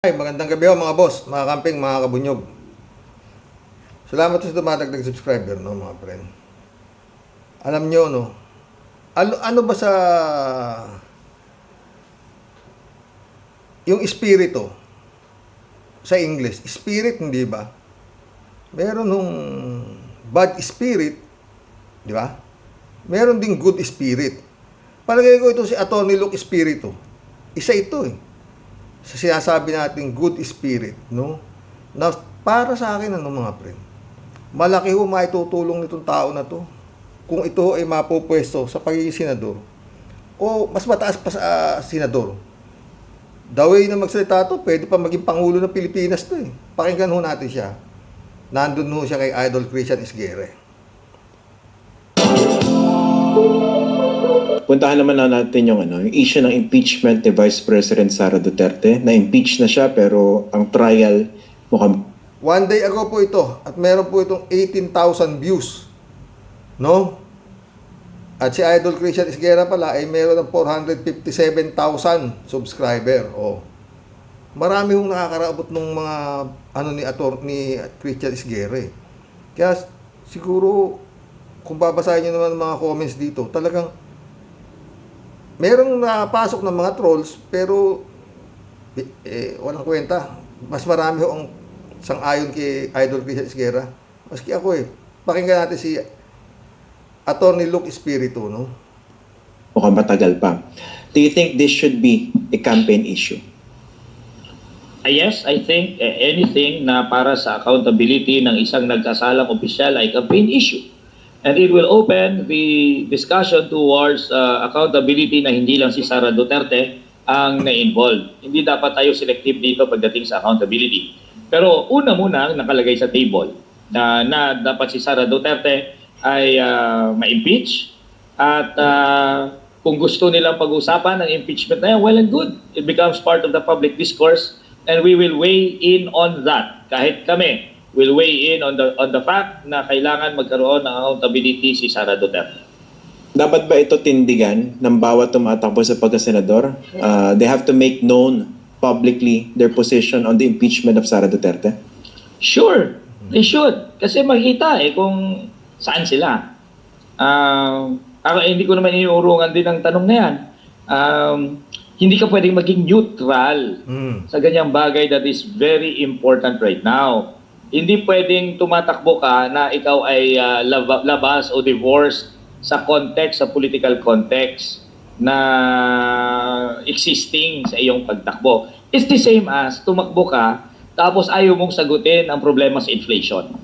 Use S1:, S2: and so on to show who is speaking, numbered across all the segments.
S1: Ay, magandang gabi ho mga boss, mga camping, mga kabunyog. Salamat sa tumatagdag subscriber, no, mga friend. Alam nyo, no, ano ba sa yung espiritu sa English? Spirit, hindi ba? Meron nung bad spirit, di ba? Meron ding good spirit. Palagay ko ito si Atty. Luke Espiritu. Isa ito eh. Sa sinasabi natin good spirit, no? Na para sa akin, ano mga friend, malaki ho maitutulong nitong tao na to kung ito ay mapupwesto sa pagiging senador o mas mataas pa sa senador. The way na magsalita to, pwede pa maging Pangulo ng Pilipinas to eh. Pakinggan ho natin siya. Nandun ho siya kay Idol Christian Isguere.
S2: Puntahan naman na natin yung issue ng impeachment ni Vice President Sara Duterte. Na-impeach na siya pero ang trial mukhang...
S1: One day ago po ito at meron po itong 18,000 views. No? At si Idol Christian Isguera pala ay meron ng 457,000 subscriber. Oh. Marami hong nakakaraabot ng mga ni Christian Isguera. Kaya siguro kung babasahin niyo naman mga comments dito, talagang merong napasok ng mga trolls pero walang kwenta. Mas marami ho ang sang-ayon kay Idol Christian Isguera. Maski ako eh. Pakinggan natin si Atty. Luke Espiritu, no?
S2: Mukhang matagal pa. Do you think this should be a campaign issue?
S3: Yes, I think anything na para sa accountability ng isang nagkasalang opisyal ay campaign issue. And it will open the discussion towards accountability na hindi lang si Sara Duterte ang na-involved. Hindi dapat tayo selective dito pagdating sa accountability. Pero una muna ang nakalagay sa table na dapat si Sara Duterte ay ma-impeach at kung gusto nilang pag-usapan ng impeachment na yan, well and good. It becomes part of the public discourse and we will weigh in on that. Kahit kami will weigh in on the fact na kailangan magkaroon ng accountability si Sara Duterte.
S2: Dapat ba ito tindigan ng bawat tumatakbo sa pagkasenador? They have to make known publicly their position on the impeachment of Sara Duterte?
S3: Sure, they should. Kasi makita kung saan sila. Hindi ko naman iniurungan din ang tanong na yan. Hindi ka pwedeng maging neutral sa ganyang bagay that is very important right now. Hindi pwedeng tumatakbo ka na ikaw ay labas o divorced sa context, sa political context na existing sa iyong pagtakbo. It's the same as tumakbo ka tapos ayaw mong sagutin ang problema sa inflation.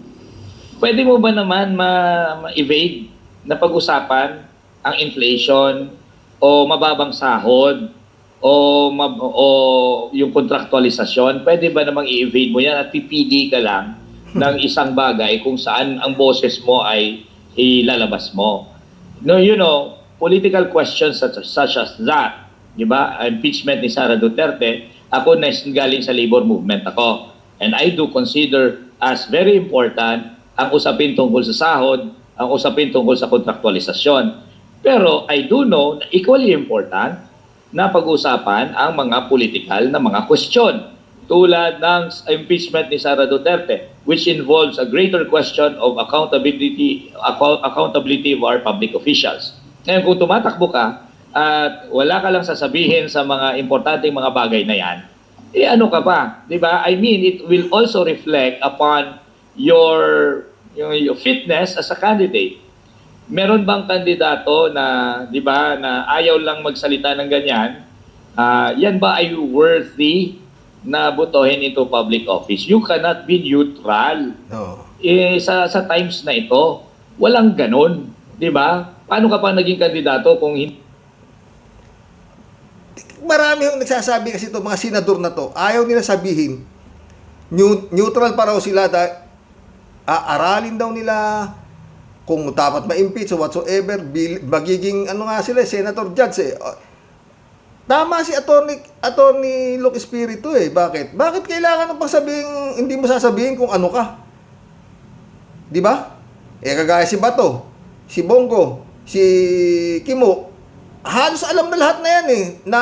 S3: Pwede mo ba naman ma-evade na pag-usapan ang inflation o mababang sahod o yung kontraktualisasyon? Pwede ba namang i-evade mo yan at pipili ka lang ng isang bagay kung saan ang boses mo ay ilalabas mo? No, political questions such as that, di ba? Impeachment ni Sara Duterte, ako na galing sa labor movement ako. And I do consider as very important ang usapin tungkol sa sahod, ang usapin tungkol sa kontraktualisasyon. Pero I do know na equally important na pag-usapan ang mga political na mga question tulad ng impeachment ni Sara Duterte, which involves a greater question of accountability of our public officials. Ngayon, kung tumatakbo ka at wala ka lang sasabihin sa mga importanteng mga bagay na yan, ano ka pa? Di ba? I mean, it will also reflect upon your fitness as a candidate. Meron bang kandidato na, di ba, na ayaw lang magsalita ng ganyan? Yan ba ay worthy na botohin into public office? You cannot be neutral.
S1: No.
S3: Sa times na ito, walang ganun. Di ba? Paano ka pa naging kandidato kung hindi?
S1: Marami yung nagsasabi kasi ito, mga senador na to, ayaw nila sabihin, neutral pa raw sila dahil aaralin daw nila kung dapat ma-impeach o whatsoever, magiging sila, senator judge eh. Tama si Atty. Luke Espiritu eh. Bakit? Bakit kailangan ng pagsabihin, hindi mo sasabihin kung ano ka? Di ba? Kagaya si Bato, si Bongo, si Kimo, halos alam na lahat na yan eh, na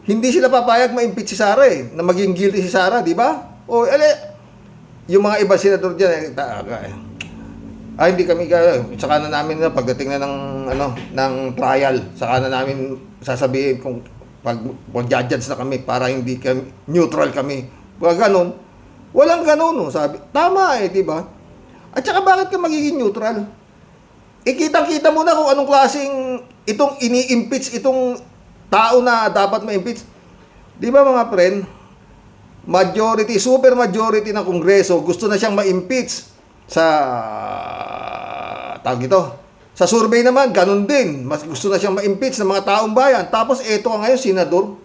S1: Hindi sila papayag ma-impeach si Sara na maging guilty si Sara, di ba? O, yung mga iba senador dyan, hindi kami, saka na namin na pagdating na ng trial, saka na namin sasabihin kung pag-judge na kami para hindi kami, neutral kami. Ganon. Walang ganon, no? Sabi. Tama di ba? At saka bakit ka magiging neutral? Kitang-kita mo na kung anong klaseng itong ini-impeach, itong tao na dapat ma-impeach. Di ba mga friend? Majority, super majority ng Kongreso gusto na siyang ma-impeach sa tawag ito. Sa survey naman, ganun din. Mas gusto na siyang ma-impeach ng mga taong bayan. Tapos eto nga ngayon, senador,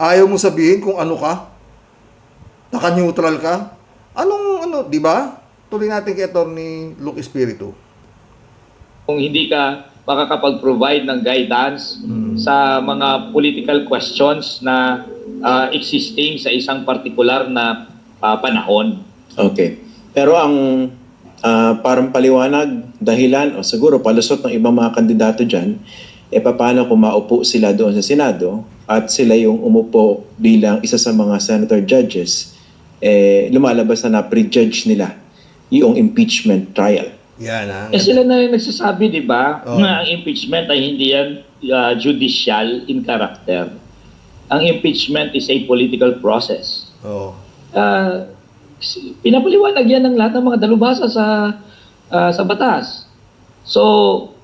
S1: ayaw mo sabihin kung ano ka? Naka-neutral ka? Di ba? Tuloy natin kay Attorney Luke Espiritu.
S3: Kung hindi ka makakapag-provide ng guidance sa mga political questions na existing sa isang partikular na panahon.
S2: Okay. Pero ang parang paliwanag, dahilan, o siguro palusot ng ibang mga kandidato dyan, paano kung maupo sila doon sa Senado at sila yung umupo bilang isa sa mga senator judges, lumalabas na prejudge nila yung impeachment trial.
S1: Yan
S3: Sila na rin nagsasabi, di ba,
S1: Oh.
S3: na ang impeachment ay hindi yan judicial in character. Ang impeachment is a political process.
S1: Oh.
S3: Pinapaliwanag yan ng lahat ng mga dalubhasa sa batas. So,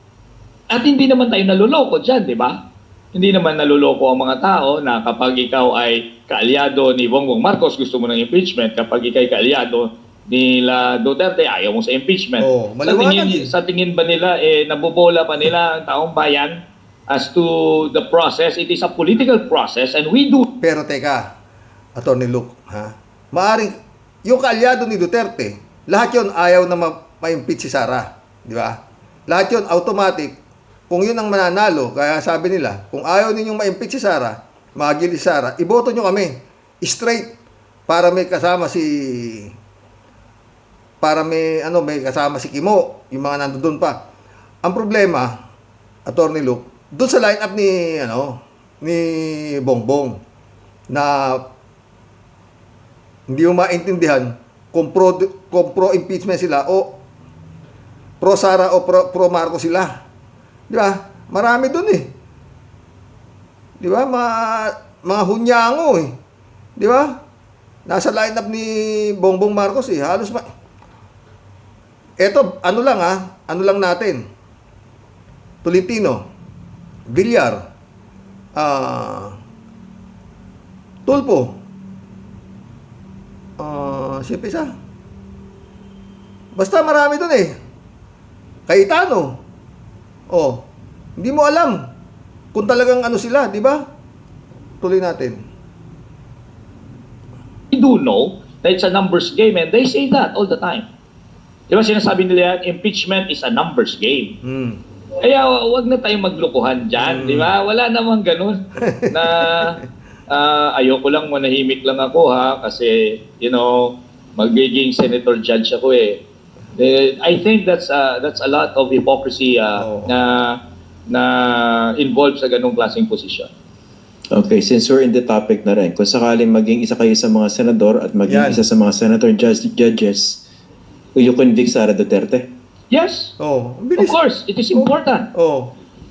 S3: at hindi naman tayo naluloko dyan, di ba? Hindi naman naluloko ang mga tao na kapag ikaw ay kaalyado ni Bongbong Marcos, gusto mo ng impeachment. Kapag ikaw ay kaalyado nila Duterte, ayaw mo sa impeachment.
S1: Oh, maliwanag
S3: Sa tingin ba nila, nabobola pa nila ang taong bayan as to the process? It is a political process and we do.
S1: Pero teka, Attorney Luke, maaring, yung kaalyado ni Duterte, lahat yun ayaw na ma-impeach si Sara. Di ba? Lahat yun, automatic. Kung yun ang mananalo, kaya sabi nila, kung ayaw ninyong ma-impeach si Sara, magili si Sara, iboto nyo kami. Straight. Para may kasama may kasama si Kimo, yung mga nandoon pa. Ang problema, Attorney Luke, doon sa line-up ni Bongbong, na hindi mo maintindihan kung pro impeachment sila o pro Sara o pro Marcos sila. Di ba? Marami doon Di ba? Mga hunyango Di ba? Nasa lineup ni Bongbong Marcos halos eto, ano lang natin. Tolentino, Villar, Tulfo, siyempre isa. Basta marami dun Cayetano. Hindi mo alam kung talagang sila, di ba? Tuloy natin.
S3: We do know that it's a numbers game and they say that all the time. Di ba sinasabi nila yan, impeachment is a numbers game. Kaya wag na tayong maglukuhan dyan, di ba? Wala namang ganun na ayoko lang, manahimik lang ako kasi, magiging senator judge ako I think that's a lot of hypocrisy na involved sa ganung klaseng posisyon.
S2: Okay, since we're in the topic na rin, kung sakaling maging isa kayo sa mga senador at maging isa sa mga senator judges, will you convict Sara Duterte?
S3: Yes.
S1: Bilis.
S3: Of course, it is important.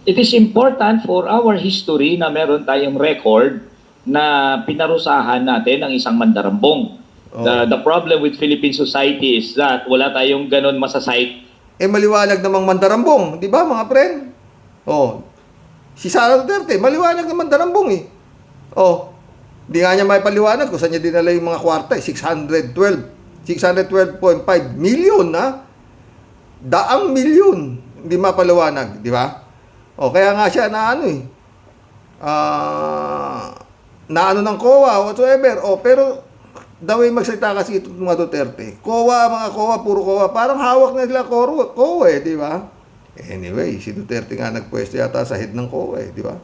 S3: It is important for our history na meron tayong record na pinarusahan natin ang isang mandarambong. The problem with Philippine society is that wala tayong ganun masasite.
S1: Maliwanag namang mandarambong, di ba mga friend? Si Sara Duterte, maliwanag naman mandarambong di nga niya may paliwanag kung saan niya dinala yung mga kwarta 612.5 million daang milyon, hindi mapaliwanag, di ba? Kaya nga siya ng COA whatsoever. Pero the way magsalita kasi itong mga Duterte, mga COA, puro COA, parang hawak na sila COA di ba? Anyway, si Duterte nga nagpwesto yata sa head ng COA di ba?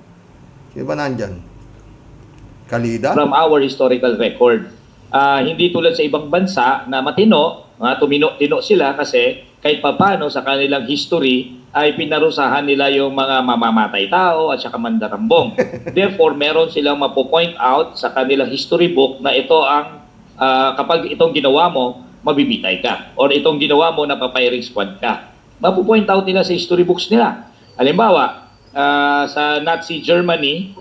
S1: Sino ba nandyan? Kalida?
S3: From our historical record. Hindi tulad sa ibang bansa na matino, tumino-tino sila kasi kahit papano sa kanilang history, ay pinarusahan nila yung mga mamamatay tao at saka mandarambong. Therefore, meron silang mapo-point out sa kanilang history book na ito ang kapag itong ginawa mo, mabibitay ka. Or itong ginawa mo, napapiring squad ka. Mapo-point out nila sa history books nila. Halimbawa, sa Nazi Germany,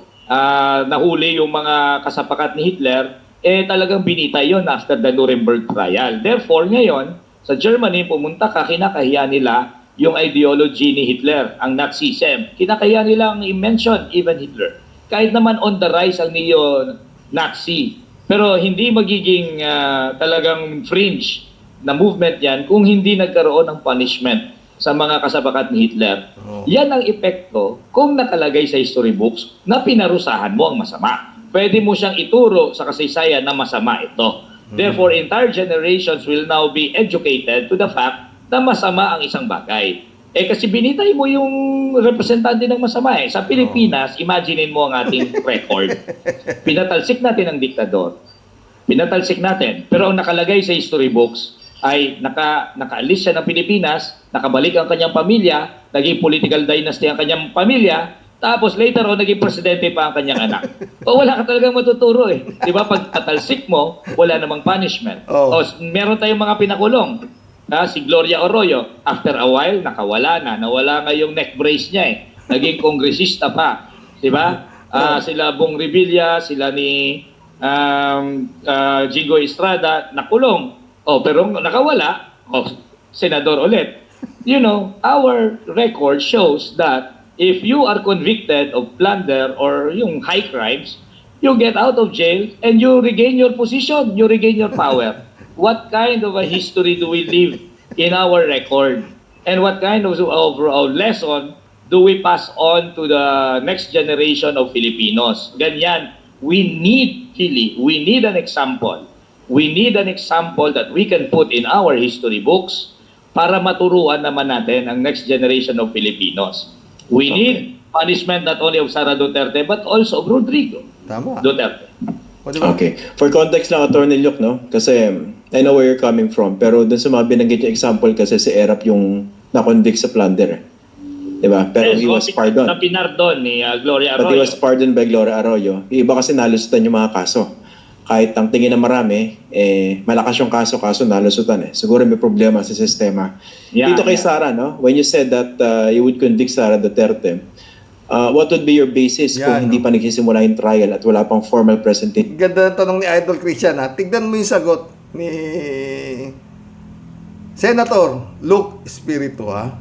S3: nahuli yung mga kasapakat ni Hitler, talagang binitay yon after the Nuremberg trial. Therefore, ngayon, sa Germany, pumunta ka, kinakahiya nila yung ideology ni Hitler, ang Nazism. Kinakahiya nilang i-mention even Hitler. Kahit naman on the rise ang neo-Nazi. Pero hindi magiging talagang fringe na movement yan kung hindi nagkaroon ng punishment sa mga kasabakat ni Hitler. Yan ang epekto kung nakalagay sa history books na pinarusahan mo ang masama. Pwede mo siyang ituro sa kasaysayan na masama ito. Therefore, entire generations will now be educated to the fact na masama ang isang bagay. Kasi binitay mo yung representante ng masama eh. Sa Pilipinas, imaginein mo ang ating record. Pinatalsik natin ang diktador. Pinatalsik natin. Pero ang nakalagay sa history books ay nakaalis siya ng Pilipinas, nakabalik ang kanyang pamilya, naging political dynasty ang kanyang pamilya, tapos later on, naging presidente pa ang kanyang anak. O wala ka talagang matuturo eh. Di ba? Pag tatalsik mo, wala namang punishment. O meron tayong mga pinakulong. Si Gloria Arroyo, after a while, nakawala na. Nawala nga yung neck brace niya eh. Naging kongresista pa. Di ba? Sila Bong Revilla, sila ni Jigo Estrada, nakulong. Pero nakawala, senador ulit. You know, our record shows that if you are convicted of plunder or yung high crimes, you get out of jail and you regain your position, you regain your power. What kind of a history do we live in our record? And what kind of overall lesson do we pass on to the next generation of Filipinos? Ganyan, we need an example. We need an example that we can put in our history books para maturuan naman natin ang next generation of Filipinos. We need punishment not only of Sara Duterte but also of Rodrigo Duterte.
S2: Okay. For context lang, Attorney Luke, no? Kasi I know where you're coming from. Pero dun sa mga binanggit yung example kasi si Erap yung na-convict sa plunder. Diba? Pero he was pardoned.
S3: Napinardon ni Gloria Arroyo.
S2: But he was pardoned by Gloria Arroyo. Yung iba kasi nalusutan yung mga kaso. Kahit ang tingin na marami, malakas yung kaso nalusutan eh. Siguro may problema sa sistema. Dito kay Sara, no? When you said that you would convict Sara Duterte, what would be your basis kung hindi pa nagsisimula yung trial at wala pang formal presentation?
S1: Ganda ng tanong ni Idol Christian ha. Tignan mo yung sagot ni Senator Luke Espiritu ha.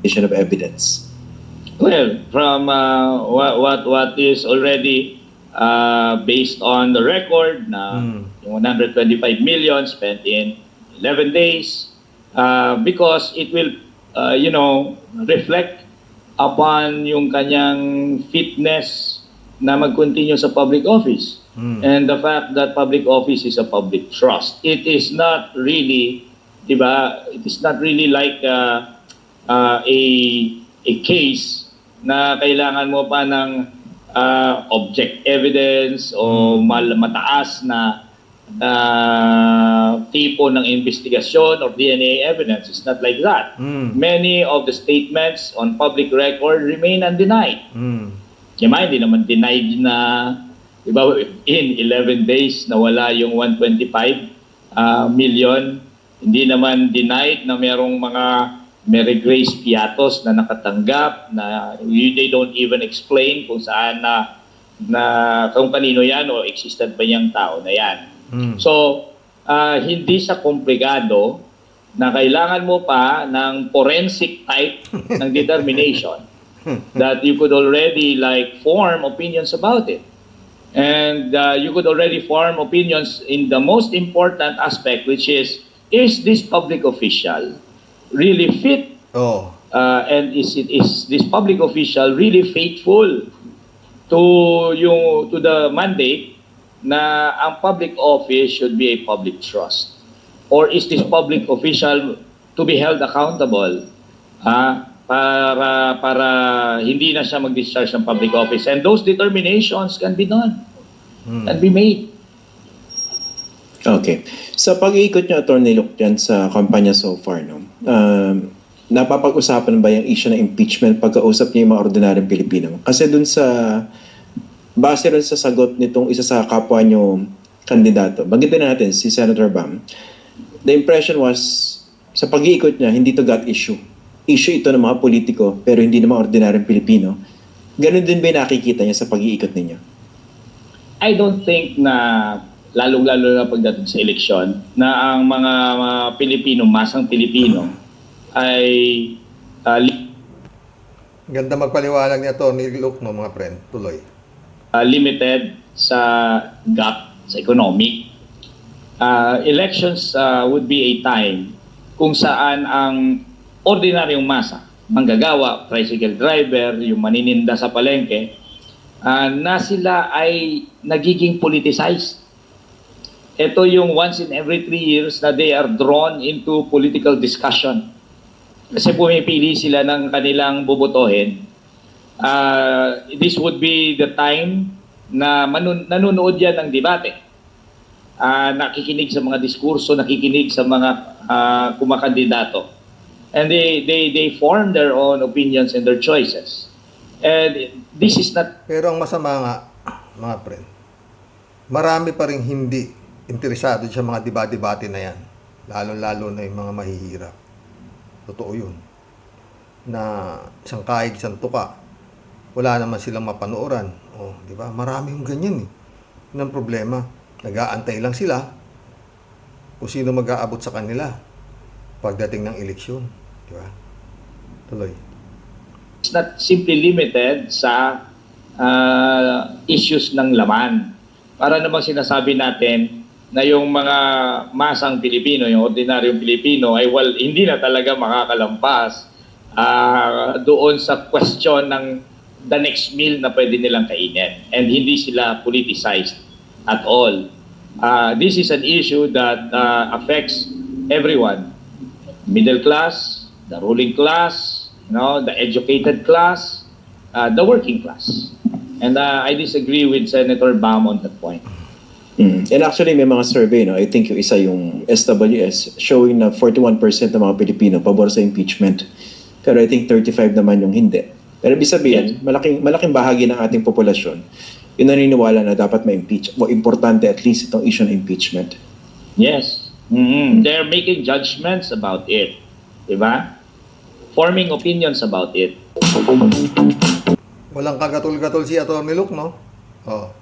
S2: Of evidence.
S3: Well, from what is already based on the record na yung 125 million spent in 11 days because it will reflect upon yung kanyang fitness na mag-continue sa public office and the fact that public office is a public trust. It is not really, diba, it is not really like a case na kailangan mo pa ng object evidence o mataas na tipo ng investigasyon or DNA evidence. It's not like that. Many of the statements on public record remain undenied. Hindi naman denied na, di ba, in 11 days nawala yung 125 million. Hindi naman denied na merong mga Mary Grace Piatos na nakatanggap na they don't even explain kung saan kung kanino yan o existent ba yung tao na yan. So, hindi siya komplikado na kailangan mo pa ng forensic type ng determination that you could already form opinions about it. And you could already form opinions in the most important aspect, which is this public official really fit? And is this public official really faithful to the mandate na ang public office should be a public trust? Or is this public official to be held accountable para hindi na siya mag-discharge ng public office? And those determinations can be done, can be made.
S2: Okay. Sa pag-iikot niyo, Attorney Luke, dyan sa kampanya so far, no? napapag-usapan ba yung issue ng impeachment pagkausap niya yung mga ordinaryong Pilipino? Kasi base dun sa sagot nitong isa sa kapwa niyo kandidato, banggitin na natin si Senator Bam, the impression was, sa pag-iikot niya, hindi to gut issue. Issue ito ng mga politiko, pero hindi ng mga ordinaryong Pilipino. Ganun din ba yung nakikita niya sa pag-iikot ninyo?
S3: I don't think na lalong-lalo na pagdating sa eleksyon na ang mga Pilipino, masang Pilipino ay
S1: Ganda magpaliwanag ni Atty. Luke, no, mga friend. Tuloy.
S3: limited sa gap sa economic. Elections would be a time kung saan ang ordinaryong masa, manggagawa, tricycle driver, yung manininda sa palengke, na sila ay nagiging politicized. Ito yung once in every 3 years na they are drawn into political discussion. Kasi pumipili sila ng kanilang bubotohin. This would be the time na nanonood yan ng debate. Nakikinig sa mga diskurso, nakikinig sa mga kumakandidato. And they form their own opinions and their choices. And this is not...
S1: Pero ang masama nga, mga friend, marami pa rin hindi interesado sa mga debate na yan. Lalo-lalo na yung mga mahihirap. Totoo yun. Na isang kahig, isang tuka, wala naman silang mapanooran. O, di ba? Marami yung ganyan eh. Yun ang problema. Nag-aantay lang sila kung sino mag-aabot sa kanila pagdating ng eleksyon. Di ba? Tuloy.
S3: It's not simply limited sa issues ng laman. Para namang sinasabi natin na yung mga masang Pilipino, yung ordinaryong Pilipino ay hindi na talaga makakalampas doon sa question ng the next meal na pwede nilang kainin. And hindi sila politicized at all. This is an issue that affects everyone. Middle class, the ruling class, the educated class, the working class. And I disagree with Senator Bam on that point.
S2: And actually, may mga survey, I think yung isa yung SWS, showing na 41% ng mga Pilipino pabor sa impeachment. Pero I think 35 naman yung hindi. Pero ibig sabihin, malaking bahagi ng ating populasyon, yung naniniwala na dapat ma-impeach, o importante at least itong issue ng impeachment.
S3: Yes. They're making judgments about it. Diba? Forming opinions about it.
S1: Walang kagatol-gatol si Atty. Luke, no? Oh.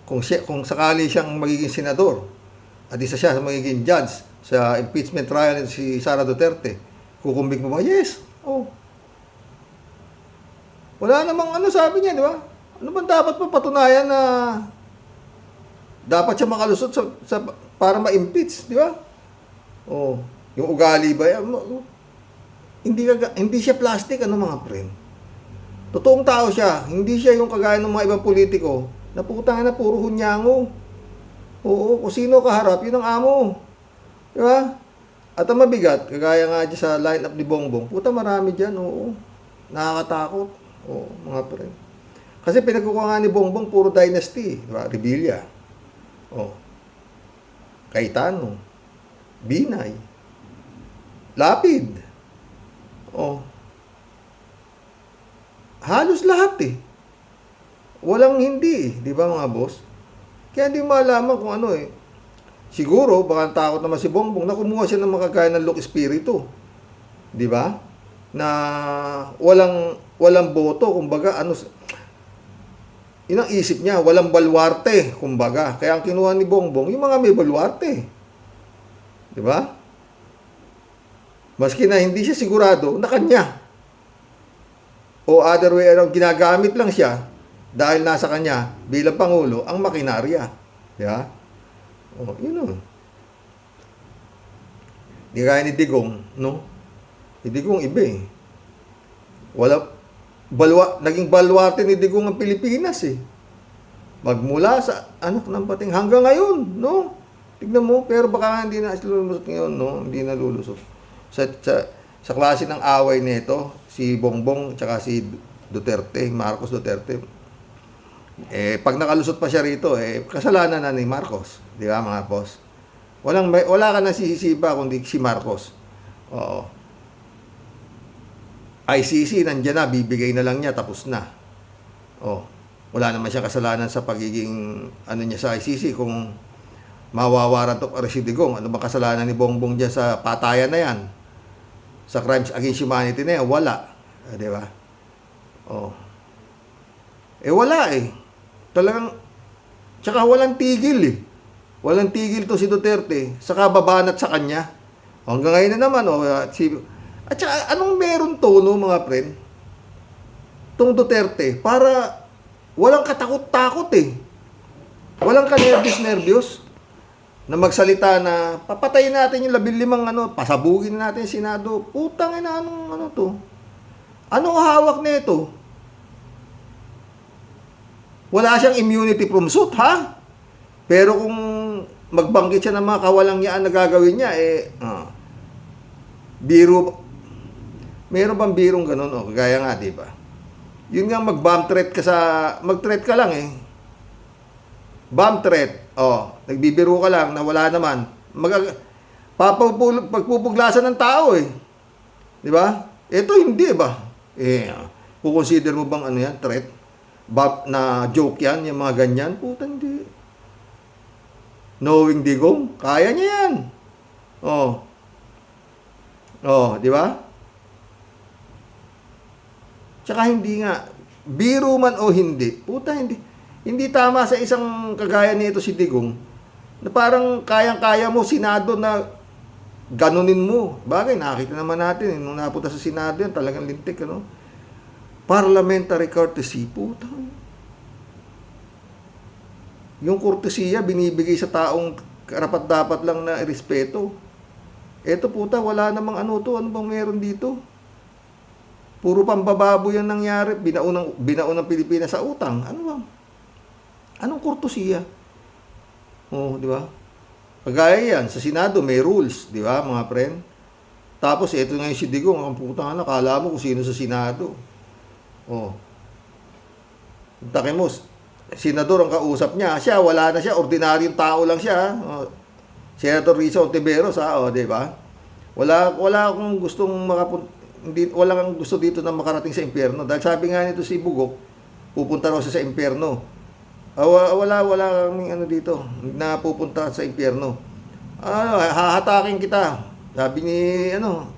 S1: Kung sakali siyang magiging senador at isa siya magiging judge sa impeachment trial ni si Sara Duterte, kukumbig mo ba? Yes. Oh. Wala namang sabi niya, di ba? Ano bang dapat pa patunayan na dapat siya makalusot para ma-impeach, di ba? Oh, yung ugali ba? Hindi siya plastic, mga friend. Totoong tao siya. Hindi siya yung kagaya ng mga ibang politiko na putang na puro hunyango. Oo, kung sino kaharap, yun ang amo. Di ba? At ang mabigat, kagaya nga dyan sa line-up ni Bongbong, puta marami dyan, oo. Nakakatakot. Oo, mga friend. Kasi pinagkukuha nga ni Bongbong, puro dynasty. Di ba? Rebilla. Oo. Cayetano. Binay. Lapid. Oo. Halos lahat eh. Walang hindi eh. Di ba mga boss? Kaya hindi malaman kung ano eh. Siguro, baka takot naman si Bongbong na kumuha siya ng makagaya ng Luke Espiritu. Di ba? Na walang boto, kumbaga, yun ang isip niya, walang balwarte, kumbaga. Kaya ang kinuha ni Bongbong, yung mga may balwarte. Di ba? Maski na hindi siya sigurado na kanya. O other way around, ginagamit lang siya dahil nasa kanya bilang Pangulo ang makinarya. Di ba? O, yun o. Di kaya ni Digong, no? Si Digong iba eh. Naging balwarte ni Digong ang Pilipinas eh. Magmula sa anak ng pating hanggang ngayon, no? Tignan mo, pero baka hindi na lulusot ngayon, no? Hindi na lulusot. Sa klase ng away nito, si Bongbong at si Duterte, Marcos Duterte, pag nakalusot pa siya rito, kasalanan na ni Marcos. Di ba, mga boss? Wala ka na sisisipa kundi si Marcos. Oo. ICC, nandiyan na, bibigay na lang niya, tapos na. Oh, wala naman siyang kasalanan sa pagiging, ano niya sa ICC, kung mawawaran to si Digong. Ano ba kasalanan ni Bongbong dyan sa patayan na yan? Sa crimes against humanity na yan, wala. Di ba? Oh. Wala eh. Talagang, tsaka walang tigil eh. Walang tigil to si Duterte sa kababanat sa kanya. Hanggang ngayon na naman, at saka anong meron to, no, mga friend? Tong Duterte, para walang katakot-takot eh. Walang kanervyos-nervyos na magsalita na papatayin natin yung 15 pasabugin natin yung Senado. Putang ina, anong to? Anong hawak nito? Wala siyang immunity from suit, ha? Pero kung magbanggit siya ng mga kawalangyaan na gagawin niya, biro. Meron bang birong ganun? O, kagaya nga, di ba? Yun nga, mag-bomb threat ka mag-threat ka lang eh. Bomb threat. Nagbibiro ka lang na wala naman. Pagpupuglasan ng tao eh. Di ba? Ito hindi ba? Kukonsider mo bang ano yan, threat? Na joke yan, yung mga ganyan? Puta, hindi. Knowing Digong, kaya niya yan. Di ba? Tsaka hindi nga, biro man o hindi, puta, hindi tama sa isang kagaya nito si Digong, na parang kayang-kaya mo, Senado na ganunin mo. Bagay, nakita naman natin, nung napunta sa Senado yan, talagang lintik, ano? Parliamentary courtesy, puta. Yung kurtesiya, binibigay sa taong karapat-dapat lang na irespeto. Eto puta, wala namang ano bang meron dito? Puro pambababo yung nangyari, binaon ng Pilipinas sa utang. Ano bang? Anong kurtesiya? Di ba? Kagaya yan, sa Senado may rules, di ba, mga friend? Tapos eto nga yung si Digong, ang putang kala mo kung sino sa Senado. Taki mo, senador ang kausap niya, siya wala na siya, ordinaryong tao lang siya. Senator Risa Ontiveros, di ba? Wala akong gustong wala kang gusto dito na makarating sa impyerno. Dahil sabi nga nito si Bugok, pupunta raw siya sa impyerno. Wala kang dito na pupunta sa impyerno. Hahatakin kita. Sabi ni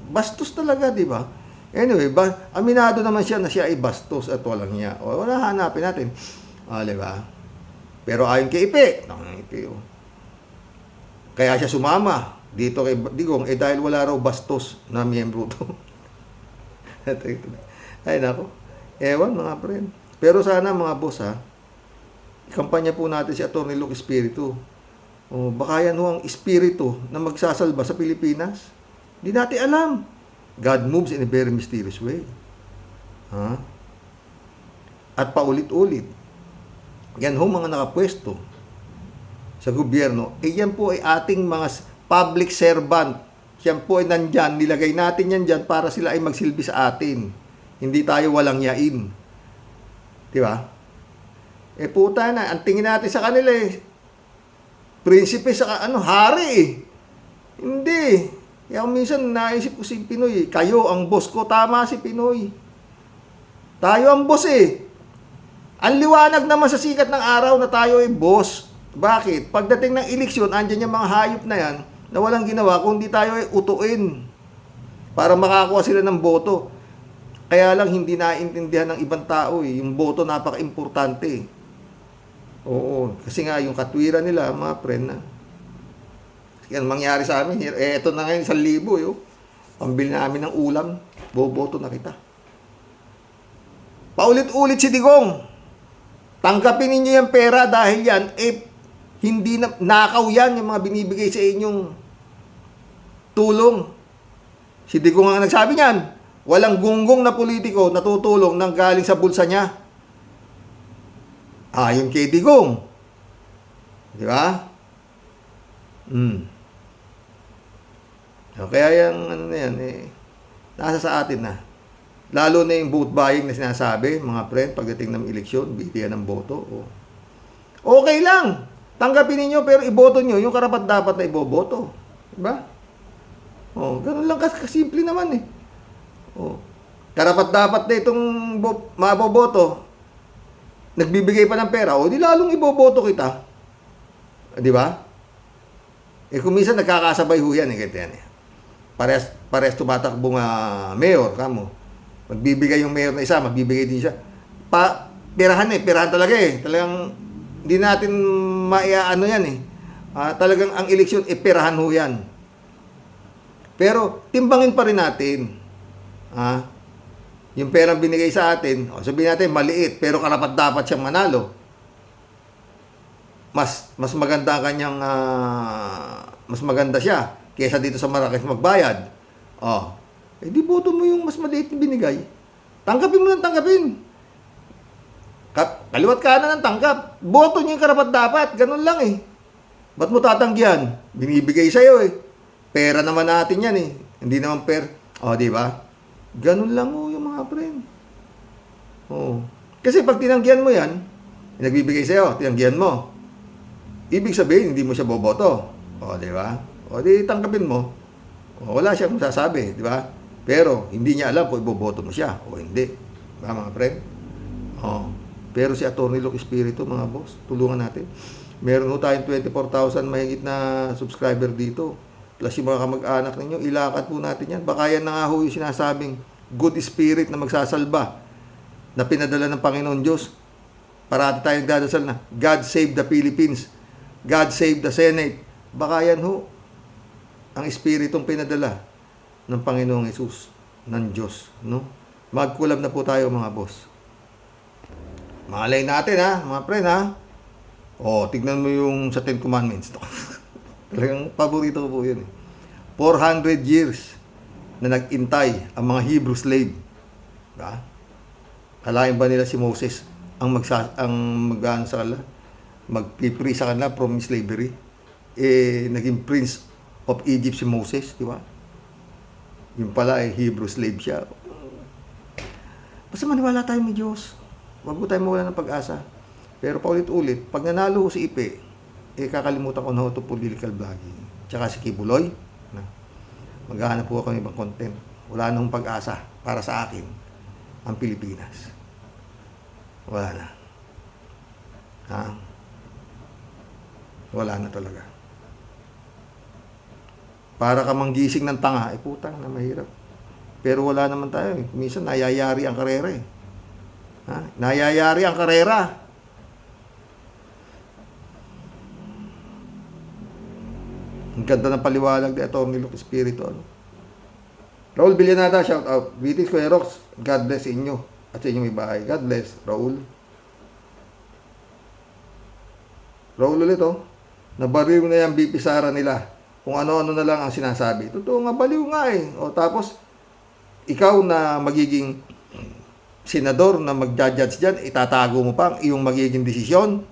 S1: bastos talaga, di ba? Anyway, aminado naman siya na siya ay bastos at walang niya. Wala, hanapin natin. Di ba? Pero ayon kay Ipe, kaya siya sumama dito kay Digong, dahil wala raw bastos na miyembro to. Ay nako. Ewan mga friend. Pero sana mga boss ikampanya po natin si Atty. Luke Espiritu. Baka yan ang espiritu na magsasalba sa Pilipinas. Hindi natin alam. God moves in a very mysterious way. At paulit-ulit. Yan mga nakapwesto sa gobyerno. Yan po ay ating mga public servant. Yan po ay nandyan. Nilagay natin yan dyan para sila ay magsilbi sa atin. Hindi tayo walang yain. Di ba? Puta na. Ang tingin natin sa kanila prinsipe sa hari Hindi. Kaya minsan naisip ko si Pinoy. Kayo ang boss ko. Tama si Pinoy. Tayo ang boss Ang liwanag naman sa sikat ng araw na tayo ay boss. Bakit? Pagdating ng eleksyon, andyan yung mga hayop na yan na walang ginawa kundi tayo ay utuin para makakuha sila ng boto. Kaya lang hindi naiintindihan ng ibang tao yung boto napaka-importante. Kasi nga yung katwiran nila, mga friend yan mangyari sa amin. Ito na ngayon 1,000 pambili namin ng ulam, boboto na kita. Paulit-ulit si Digong. Tanggapin ninyo yung pera dahil yan hindi na nakaw yan yung mga binibigay sa inyong tulong. Si Digong ang nagsabi niyan. Walang gunggong na politiko na tutulong nang galing sa bulsa niya. Ayon kay Digong. Di ba? Kaya yung nasa sa atin na. Lalo na yung vote buying na sinasabi, mga friend, pagdating ng eleksyon, bitiyan ng boto. Okay lang. Tanggapin niyo pero iboto niyo yung karapat-dapat na iboboto. Diba? Ganun lang kasimple naman karapat dapat na itong maboboto, nagbibigay pa ng pera, o di lalong iboboto kita. Di ba? Eh kung minsan nagkakasabay ho yan, ganito yan. Parehas tumatakbong mayor, kamo. Magbibigay yung mayor na isa, magbibigay din siya. Perahan talaga eh. Talagang hindi natin maiaano yan eh. Talagang ang eleksyon, perahan ho yan. Pero timbangin pa rin natin. Yung perang binigay sa atin, sabihin natin maliit, pero karapat dapat siyang manalo. Mas maganda ang kanyang mas maganda siya kaysa dito sa Maracay magbayad. Di boto mo yung mas maliit na binigay. Tanggapin mo ng tanggapin. Kaliwat kanan ng tanggap. Boto niyo yung karapat dapat. Ganun lang eh. Ba't mo tatanggihan? Binibigay sa'yo eh. Pera naman natin yan eh. Hindi naman di ba? Ganun lang yung mga friend. Kasi pag tinanggihan mo yan, nagbibigay sa'yo, tinanggihan mo. Ibig sabihin, hindi mo siya boboto. Di ba? Di tanggapin mo. Wala siyang masasabi, di ba? Pero, hindi niya alam kung iboboto mo siya o hindi. Diba, mga friend? Pero si Atty. Luke Espiritu, mga boss, tulungan natin. Meron ho tayong 24,000 mahigit na subscriber dito. Plus yung mga kamag-anak ninyo, ilakad po natin yan. Baka yan na nga ho yung sinasabing good spirit na magsasalba na pinadala ng Panginoon Diyos. Parati tayong dadasal na, God save the Philippines. God save the Senate. Baka yan ho ang espiritong pinadala ng Panginoong Hesus, ng Diyos. No? Mag-collab na po tayo mga boss. Malay natin mga friend tignan mo yung sa 10 Commandments. Talagang paborito ko po yun 400 years na nag-intay ang mga Hebrew slave. Diba? Kalain ba nila si Moses ang mag-ano sa kanila? Mag-free sa kanila from slavery? Naging prince of Egypt si Moses, di ba? Yung pala Hebrew slave siya. Basta maniwala tayo may Diyos. Huwag mo tayo mawala ng pag-asa. Pero paulit-ulit, pag nanalo ko si Ipe, kakalimutan ko na ito political vlogging. Tsaka si Kibuloy, maghahanap po ako ng ibang content. Wala nang pag-asa para sa akin ang Pilipinas. Wala na. Wala na talaga. Para ka manggising ng tanga, putang na mahirap. Pero wala naman tayo. Minsan nayayari ang karera Nayayari ang karera. Ang ganda ng paliwanag ni Atty. Luke Espiritu. Raul Villanata, shout out. Greetings Kuya Rox. God bless inyo at sa inyong ibahay. God bless, Raul. Raul ulit nabariw na yung BP Sara nila. Kung ano-ano na lang ang sinasabi. Totoo nga, baliw nga tapos, ikaw na magiging senador na mag-judge dyan, itatago mo pa ang iyong magiging desisyon.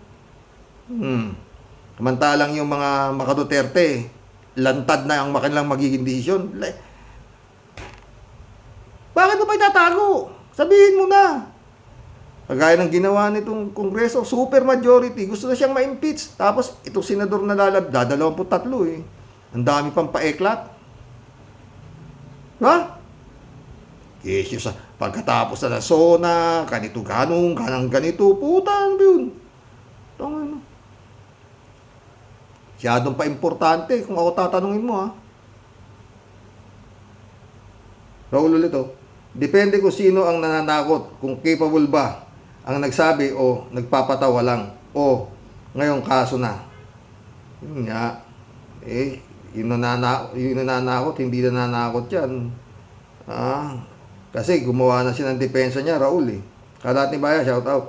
S1: Samantalang yung mga Duterte, lantad na ang kanilang magiging desisyon. Bakit mo pa itatago? Sabihin mo na. Kagaya ng ginawa nitong Kongreso, super majority, gusto na siyang ma-impeach. Tapos, itong senador na dadalawamputatlo Ang dami pang paeklat. Kesyo sa pagkatapos na sona, ganito ganang ganito, putang yun. Tangin. Siyadong pa importante kung ako tatanungin mo Raul ulit depende kung sino ang nananakot, kung capable ba ang nagsabi o nagpapatawa lang o ngayong kaso na. Yun nga. Yung nananakot, hindi nananakot yan. Kasi gumawa na siya ng depensa niya, Raul Kalat ni Baya, shout out.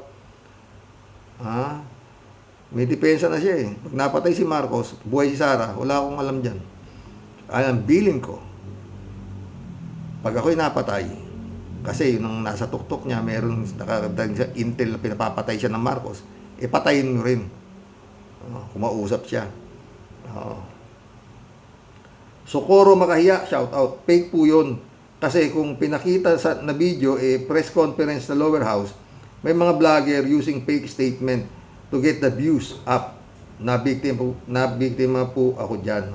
S1: May depensa na siya Pag napatay si Marcos, buhay si Sara, wala akong alam dyan. Ang bilin ko, pag ako'y napatay, kasi yun ang nasa tuktok niya, meron nakakadaling sa intel na pinapapatay siya ng Marcos, patayin mo rin. Kumausap siya. Socorro Makahiya, shout out. Fake po yun. Kasi kung pinakita na video, press conference sa lower house, may mga vlogger using fake statement to get the views up. Nabiktima po ako dyan.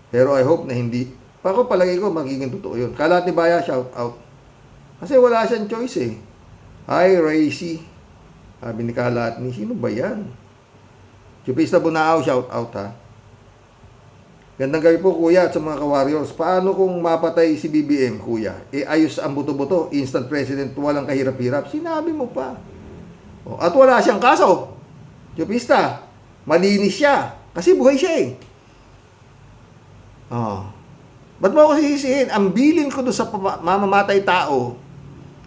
S1: Pero I hope na hindi Ako palagi ko magiging totoo yun. Kalat ni Baya, shout out. Kasi wala siyang choice eh. Hi, Racy. Sabi ni Kalat ni, sino ba yan? Chupista Bunao, shout out ha. Gandang gabi po kuya at sa mga ka-warriors. Paano kung mapatay si BBM kuya? Ayos ang buto-buto, instant president, walang kahirap-hirap. Sinabi mo pa. At wala siyang kaso. Chupista, malinis siya. Kasi buhay siya eh. Ba't mo ako sisisihin? Ang bilin ko doon sa mamamatay tao,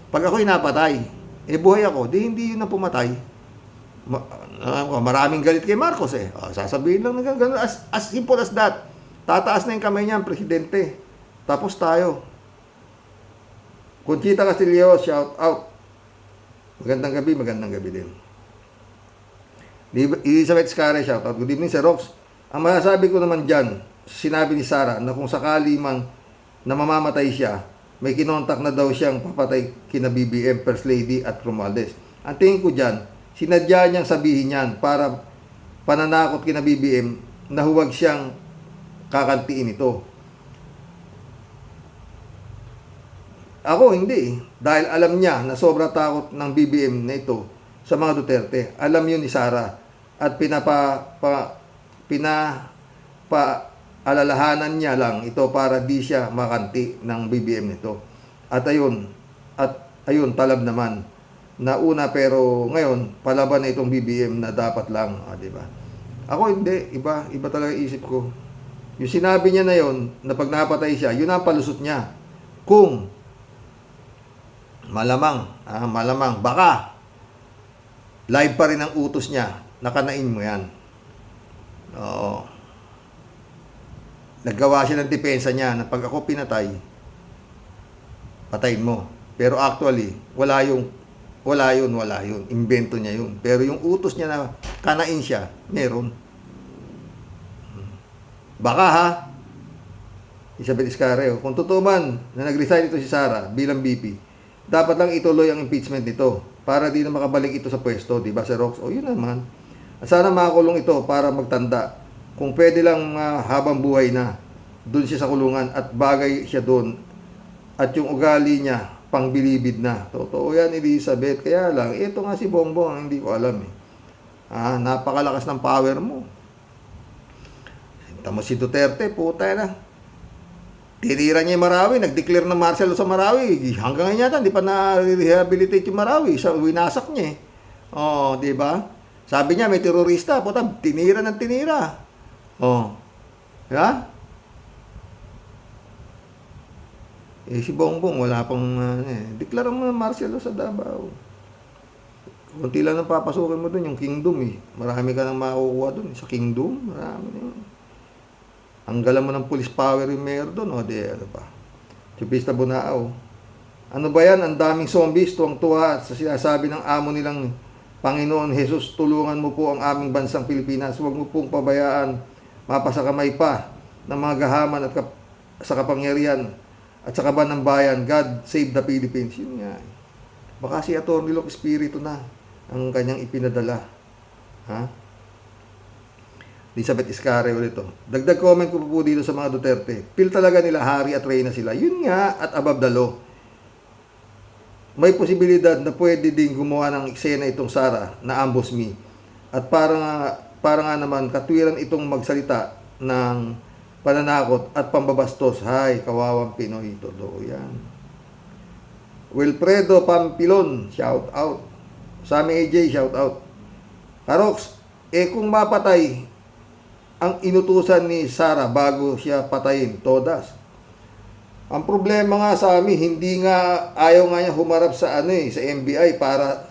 S1: pag ako'y napatay, buhay ako, hindi yun ang pumatay. Maraming galit kay Marcos eh. Sasabihin lang na gano'n, as simple as that. Tataas na yung kamay niya ang presidente. Tapos tayo. Conchita Castillo, shout out. Magandang gabi din. Elizabeth Scare, shout out. Good evening, Sir Rox. Ang masasabi ko naman dyan, sinabi ni Sara na kung sakali mang na mamamatay siya, may kinontak na daw siyang papatay kina BBM, First Lady at Romualdez. Ang tingin ko dyan, sinadya niyang sabihin yan para pananakot kina BBM na huwag siyang kakantiin ito. Ako hindi dahil alam niya na sobrang takot ng BBM na ito sa mga Duterte. Alam yun ni Sara at alalahanan niya lang ito para di siya makanti ng BBM nito. At ayun talab naman na una pero ngayon palaban na itong BBM na dapat lang, di ba? Ako hindi, iba talaga isip ko. Yung sinabi niya na yon na pag napatay siya, yun ang palusot niya. Kung malamang baka live pa rin ang utos niya, nakanain mo yan. Oo. Naggawa siya ng depensa niya na pag ako pinatay, patayin mo. Pero actually, wala yun. Invento niya yun. Pero yung utos niya na kanain siya, meron. Baka ha, Elizabeth Iscareo, kung totoo man na nag-resign ito si Sara bilang VP, dapat lang ituloy ang impeachment nito para di na makabalik ito sa pwesto, di ba, Sir Rox? Yun naman. Sana makakulong ito para magtanda. Kung pwede lang habang buhay na, doon siya sa kulungan at bagay siya doon. At yung ugali niya, pangbilibid na. Totoo yan, Elizabeth. Kaya lang, ito nga si Bongbong, ang hindi ko alam eh. Napakalakas ng power mo. Tamo si Duterte, puta na. Tinira niya yung Marawi, nag-declare ng martial law sa Marawi. Hanggang ngayon yata, hindi pa na-rehabilitate yung Marawi. Winasak niya eh. Di ba? Sabi niya, may terorista. Puta, tinira ng tinira. Diba? Si Bongbong, wala pang, declare mo ng martial law sa Davao. Kunti lang nang papasukin mo dun, yung kingdom eh. Marami ka nang makukuha dun. Sa kingdom, marami na yun. Ang galang mo ng police power yung mayor doon, ano pa. Chupista Bunao. Ano ba yan? Ang daming zombies, tuwang-tuwa sa sinasabi ng amo nilang Panginoon Jesus, tulungan mo po ang aming bansang Pilipinas. Huwag mo pong pabayaan, mapasakamay pa ng mga gahaman at sa kapangyarihan at sa kaban ng bayan. God save the Philippines. Yun nga. Baka si Atty. Loc Espiritu na ang kanyang ipinadala. Elizabeth Iscareo ulit ito. Dagdag comment ko po dito sa mga Duterte. Feel talaga nila hari at reyna sila. Yun nga at above the law. May posibilidad na pwede ding gumawa ng eksena itong Sara na ambush me. At para nga naman katwiran itong magsalita ng pananakot at pambabastos. Hay, kawawang Pinoy. Totoo yan. Wilfredo Pampilon, shout out. Sammy AJ, shout out. Karox, kung mapatay ang inutusan ni Sara bago siya patayin, todas. Ang problema nga sa amin, hindi nga ayaw nga niya humarap sa sa NBI para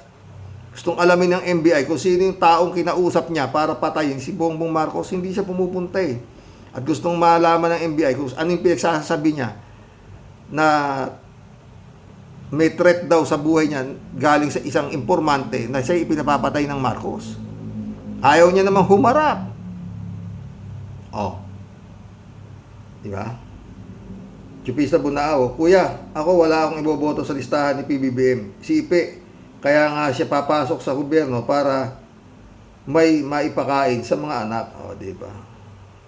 S1: gustong alamin ng NBI kung sino yung taong kinausap niya para patayin si Bongbong Marcos. Hindi siya pumupunta eh. At gustong malaman ng NBI kung ano yung pinagsasabi niya na may threat daw sa buhay niya galing sa isang informante na siya ipinapapatay ng Marcos. Ayaw niya namang humarap. Di ba? Chupista Bunao, Kuya, ako wala akong iboboto sa listahan ni PBBM. Si Ipe, kaya nga siya papasok sa gobyerno para may maipakain sa mga anak. Di ba?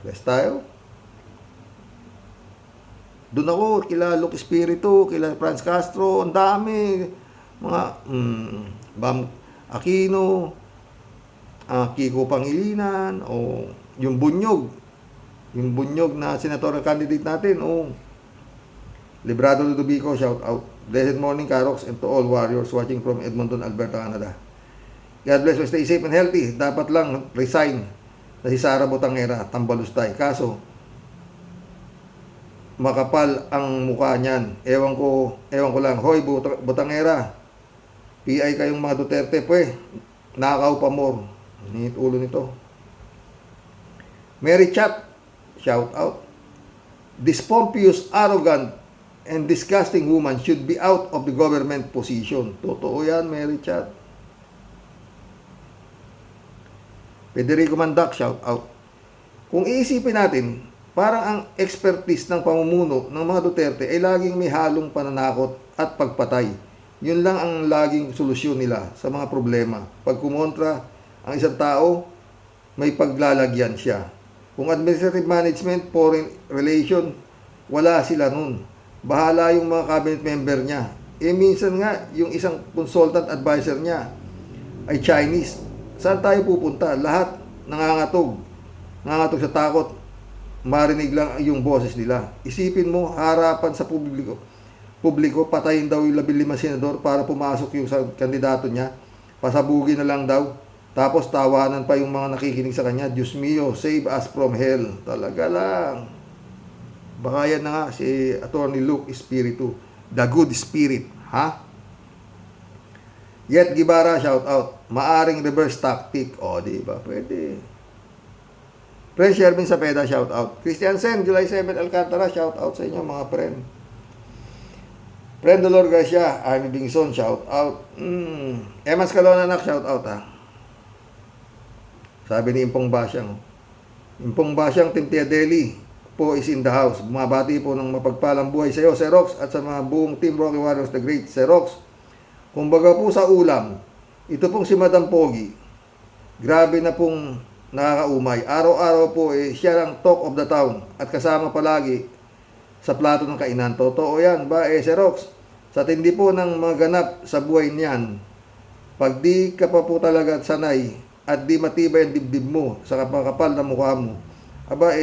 S1: Bless tayo. Doon ako, kila Luke Espiritu, kila Franz Castro, ang dami. Mga, Bam Aquino, Kiko Pangilinan, o yung Bunyog na senatorial candidate natin, Librado Ludovico, shout out. Blessed morning, Karox, and to all warriors watching from Edmonton, Alberta, Canada. God bless you, stay safe and healthy. Dapat lang resign na si Sara Botangera, tambalustay. Kaso, makapal ang mukha niyan. Ewan ko lang. Hoy, Botangera, PI kayong mga Duterte, nakaw pa more. Ningit ulo nito. Mary Chat, shout out. This pompous, arrogant, and disgusting woman should be out of the government position. Totoo yan, Mary Chat. Federico Mandak, shout out. Kung iisipin natin, parang ang expertise ng pamumuno ng mga Duterte ay laging may halong pananakot at pagpatay. Yun lang ang laging solusyon nila sa mga problema. Pag kumontra ang isang tao, may paglalagyan siya. Kung administrative management, foreign relation, wala sila nun. Bahala yung mga cabinet member niya. Minsan nga, yung isang consultant advisor niya ay Chinese. Saan tayo pupunta? Lahat nangangatog. Nangangatog sa takot. Marinig lang yung boses nila. Isipin mo, harapan sa publiko, patayin daw yung 15 senador para pumasok yung kandidato niya. Pasabugin na lang daw. Tapos tawanan pa yung mga nakikinig sa kanya. Diyos mio, save us from hell. Talaga lang. Baka yan na nga si Attorney Luke Espiritu. The good spirit. Ha? Yet Gibara, shout out. Maaring reverse tactic. Di ba? Pwede. Friend Shervin Sapeda, shout out. Christian Sen, July 7, Alcantara, shout out sa inyo mga friend. Friend Dolor Garcia, Army Bingson, shout out. Emas Kalonanak, shout out ha. Sabi ni Impong Basyang. Impong Basyang, Tim Tia Deli po is in the house. Bumabati po ng mapagpalang buhay sa iyo, Sir Rox, at sa mga buong Team Rocky Warriors the Great. Sir Rox, kumbaga po sa ulam, ito pong si Madam Pogi, grabe na pong nakakaumay. Araw-araw po siya lang talk of the town at kasama palagi sa plato ng kainan. Totoo yan ba Sir Rox? Sa tindi po ng mga ganap sa buhay niyan, pag di ka pa po talaga sanay at di matibay ang dibdib mo sa kapakapal na mukha mo,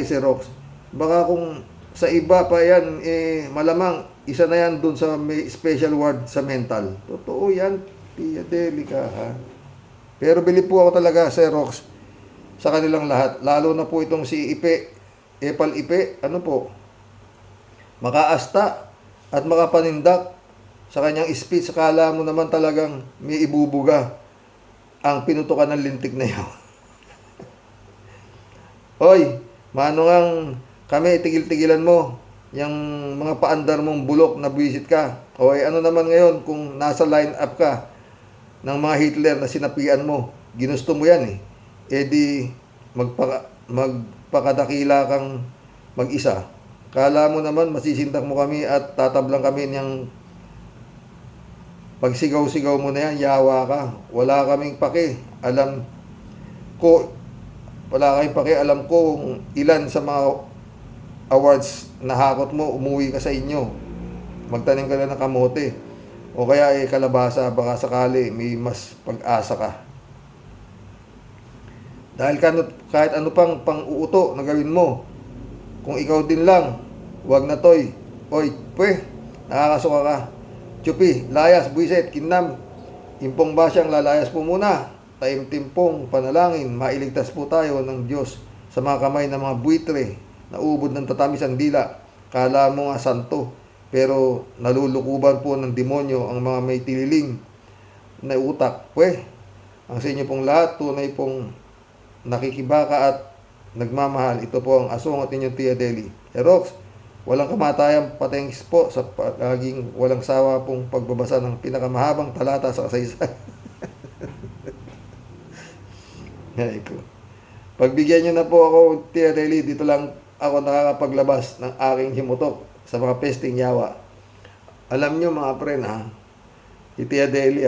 S1: Sir Rox, baka kung sa iba pa yan, malamang isa na yan dun sa may special ward sa mental. Totoo yan, Tia Delica, ha? Pero bilib po ako talaga, Sir Rox, sa kanilang lahat. Lalo na po itong si Epal Ipe, makaasta at makapanindak sa kanyang speech. Akala mo naman talagang may ibubuga ang pinutukan ng lintik na yun. Hoy, manungang kami, tigil-tigilan mo yung mga paandar mong bulok na buwisit ka. Ano naman ngayon kung nasa line up ka ng mga Hitler na sinapian mo, ginusto mo yan di magpakadakila kang mag-isa. Kala mo naman masisindak mo kami at tatablang kami niyang pagsigaw-sigaw mo na yan, yawa ka. Wala kaming pake. Alam ko kung ilan sa mga awards na hakot mo, umuwi ka sa inyo. Magtanim ka na ng kamote. O kaya kalabasa, baka sakali may mas pag-asa ka. Dahil kahit ano pang pang-uuto na gawin mo, kung ikaw din lang, wag na toy. Oy, nakakasuka ka. Chupi, layas, buiset, kinam. Impong Basyang, lalayas po muna. Taimtimpong panalangin, mailigtas po tayo ng Diyos sa mga kamay ng mga buitre na ubod ng tatamis ang dila. Kala mo nga santo, pero nalulukuban po ng demonyo ang mga may tililing na utak. Ang sa inyo pong lahat, tunay pong nakikibaka at nagmamahal. Ito po ang asong at inyong Tia Deli. Rox, walang kamatayang patengis po sa laging walang sawa pong pagbabasa ng pinakamahabang talata sa kasaysayan. Pagbigyan nyo na po ako, Tia Deli, dito lang ako nakakapaglabas ng aking himutok sa mga pesting yawa. Alam nyo mga friend si Tia Deli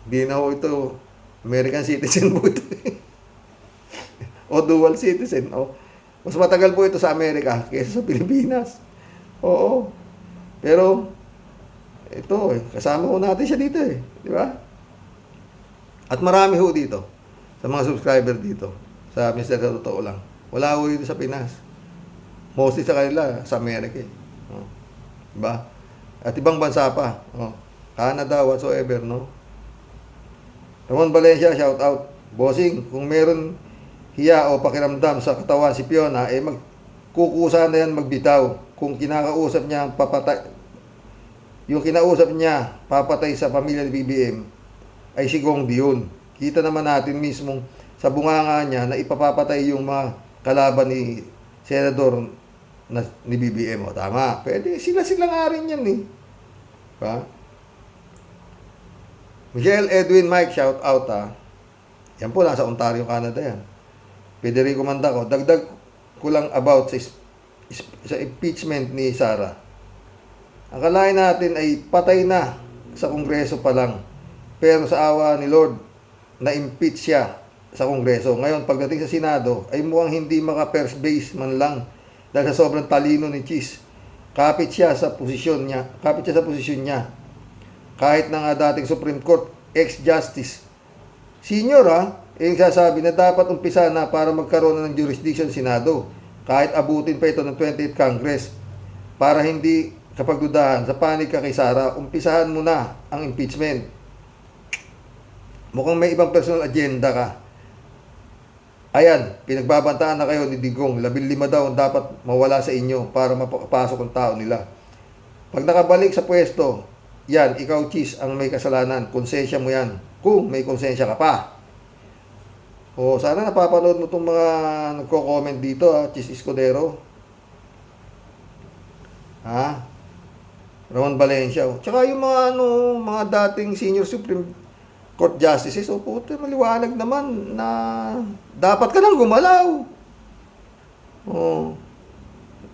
S1: di na ho ito American citizen po ito o dual citizen Mas matagal po ito sa Amerika kaysa sa Pilipinas. Oo. Pero, ito kasama ko natin siya dito di ba? At marami ho dito, sa mga subscriber dito, sa Mr. Sa Totoo Lang. Wala ho dito sa Pinas. Mostly sa kanila, sa Amerika Oh. Diba? At ibang bansa pa. Oh. Canada, whatsoever, no? Ramon Valencia, shout out. Bossing, kung meron hiya o pakiramdam sa katawan si Fiona, magkukusa na yan magbitaw. Kung kinakausap niya ang papatay, yung kinausap niya, papatay sa pamilya ni BBM, ay si Gong Dion. Kita naman natin mismong sa bunganga niya na ipapapatay yung mga kalaban ni Senador ni BBM. O, tama. Pwede, sila nga rin yan Diba? Michelle Edwin Mike, shout out Yan po, nasa Ontario, Canada yan. Federico Mandaco, dagdag ko lang about sa impeachment ni Sara. Akalain natin ay patay na sa Kongreso pa lang. Pero sa awa ni Lord, na-impeach siya sa Kongreso. Ngayon, pagdating sa Senado, ay mukhang hindi maka-first base man lang dahil sa sobrang talino ni Cheese. Kapit siya sa posisyon niya. Kahit na nga dating Supreme Court ex-justice. Senior yung sasabi na dapat umpisa na para magkaroon na ng jurisdiction Senado. Kahit abutin pa ito ng 28th Congress. Para hindi kapagdudahan sa panig ka kay Sara, umpisahan mo na ang impeachment. Mukhang may ibang personal agenda ka. Ayan, pinagbabantaan na kayo ni Digong. 15 daw ang dapat mawala sa inyo para mapapasok ang tao nila. Pag nakabalik sa pwesto, yan, ikaw Cheese ang may kasalanan. Konsensya mo yan. Kung may konsensya ka pa. O, sana napapanood mo itong mga nagko-comment dito Cheese Escudero. Ramon Valencia. Tsaka yung mga dating senior Supreme Court Justices, puto, maliwanag naman na dapat ka nang gumalaw.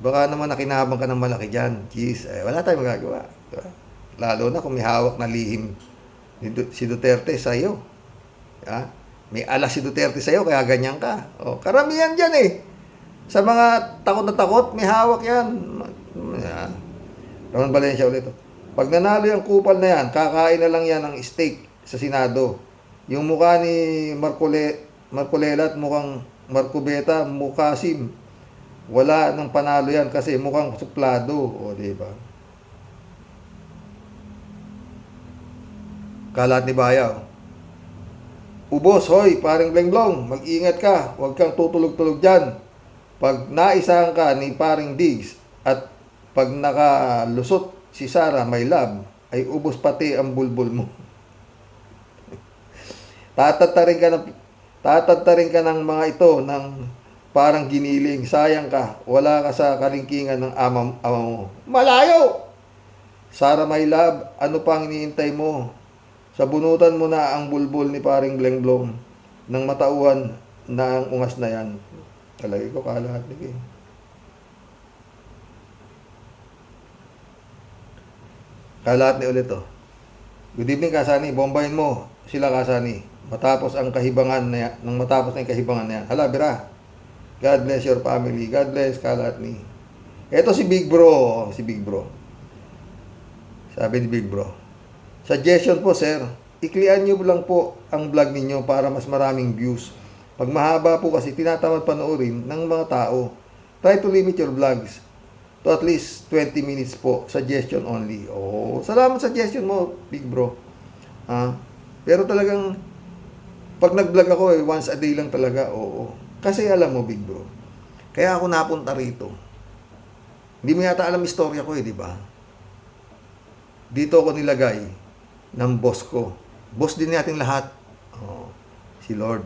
S1: Baka naman nakinabang ka ng malaki dyan, Cheese. Wala tayong magagawa. Diba? Lalo na kung may hawak na lihim si Duterte sa iyo. May alas si Duterte sa iyo, kaya ganyan ka. Karamihan dyan Sa mga takot na takot, may hawak yan. Ramon Valencia ulit. Pag nanalo yung kupal na yan, kakain na lang yan ng steak sa Senado. Yung mukha ni Marcoleta at mukhang Marcobeta, Mukasim. Wala nang panalo yan kasi mukhang suplado. Diba? Kalat ni Bayaw. Ubos, hoy, paring Blenglong, mag-ingat ka. Huwag kang tutulog-tulog dyan. Pag naisahan ka ni paring Diggs at pag nakalusot si Sara, my love, ay ubos pati ang bulbul mo. Tatatarin ka ng mga ito ng parang giniling. Sayang ka. Wala ka sa kalingkingan ng ama mo. Malayo! Sara, my love, ano pang iniintay mo? Sabunutan mo na ang bulbul ni paring Blenglong ng matauhan na ang ungas na yan. Talagay ko kalahatig Kalat ni ulit Good evening, Kasani. Bombayin mo sila, Kasani. Matapos ang kahibangan na yan. Nang matapos na yung kahibangan na yan. Hala, bira. God bless your family. God bless, Kalat ni. Ito si Big Bro. Sabi ni Big Bro. Suggestion po, sir. Iklian nyo lang po ang vlog ninyo para mas maraming views. Pag mahaba po kasi tinatamad panoorin ng mga tao. Try to limit your vlogs to at least 20 minutes po. Suggestion only. Salamat suggestion mo, Big Bro. Pero talagang pag nag-vlog ako once a day lang talaga. Kasi alam mo, Big Bro, kaya ako napunta rito. Hindi mo yata alam istorya ko di ba? Dito ako nilagay ng boss ko. Boss din natin lahat. Si Lord.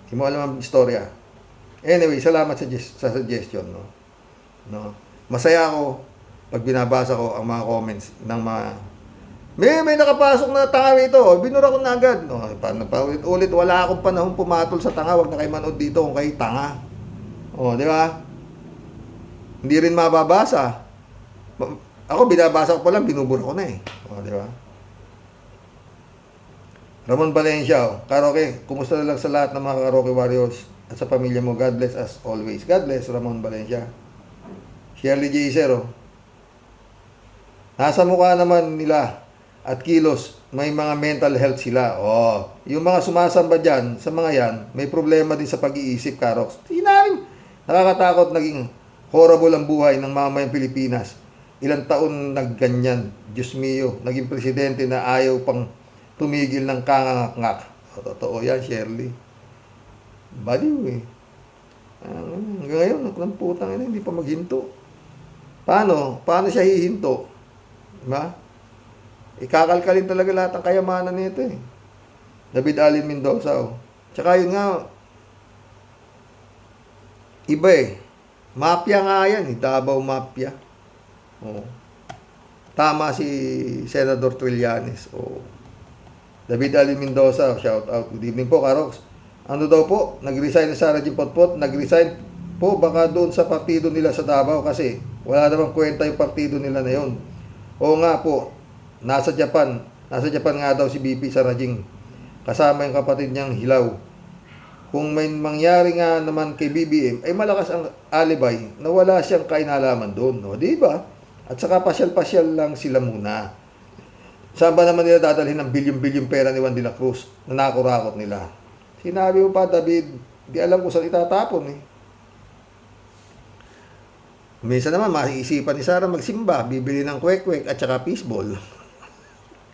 S1: Hindi mo alam ang istorya. Anyway, salamat sa suggestion. Masaya ako pag binabasa ko ang mga comments ng mga may nakapasok na tanga rito. Binura ko na agad. Paulit-ulit. Wala akong panahon pumatol sa tanga. Huwag na kayo manood dito kung kayo tanga. Di ba? Hindi rin mababasa. Ako, binabasa ko pa lang, binubura ko na di ba? Ramon Valencia, karaoke. Kumusta na lang sa lahat ng mga karaoke warriors at sa pamilya mo. God bless as always. God bless, Ramon Valencia. Shirley J. Zero. Nasa mukha naman nila at kilos, may mga mental health sila. Oh, yung mga sumasamba dyan, sa mga yan, may problema din sa pag-iisip, Karox. Sinabi, nakakatakot, naging horrible ang buhay ng mamayang Pilipinas. Ilang taon nagganyan, Diyos mio, naging presidente na ayaw pang tumigil ng kangangakngak. Totoo yan, Shirley. Baliw eh. Hanggang ngayon, ng putang ina, hindi pa maghinto. Paano? Paano siya hihinto? Diba? Ikakalkalin talaga lahat ng kayamanan nito eh. David Allen Mendoza. Oh. Tsaka yun nga, iba eh. Mafia nga yan eh. Davao Mafia. Oh. Tama si Senador Trillanes. Oh. David Allen Mendoza, shout out. Good evening po, Karox. Ano daw po? Nag-resign na Sara Jean Potpot. Nag-resign po baka doon sa partido nila sa Davao kasi wala namang kwenta yung partido nila na yun. Oo nga po. Nasa Japan. Nasa Japan nga daw si BP Sara Jean. Kasama yung kapatid niyang Hilaw. Kung may mangyari nga naman kay BBM, ay malakas ang alibay na wala siyang kainalaman doon. No? Di ba? At saka pasyal-pasyal lang sila muna. Saan ba naman nila dadalhin ng bilyon-bilyon pera ni Juan de la Cruz na nakurakot nila? Sinabi mo pa, David, di alam kung saan itatapon eh. Minsan naman, maiisipan ni Sara magsimba, bibili ng kwek-kwek at saka fishball.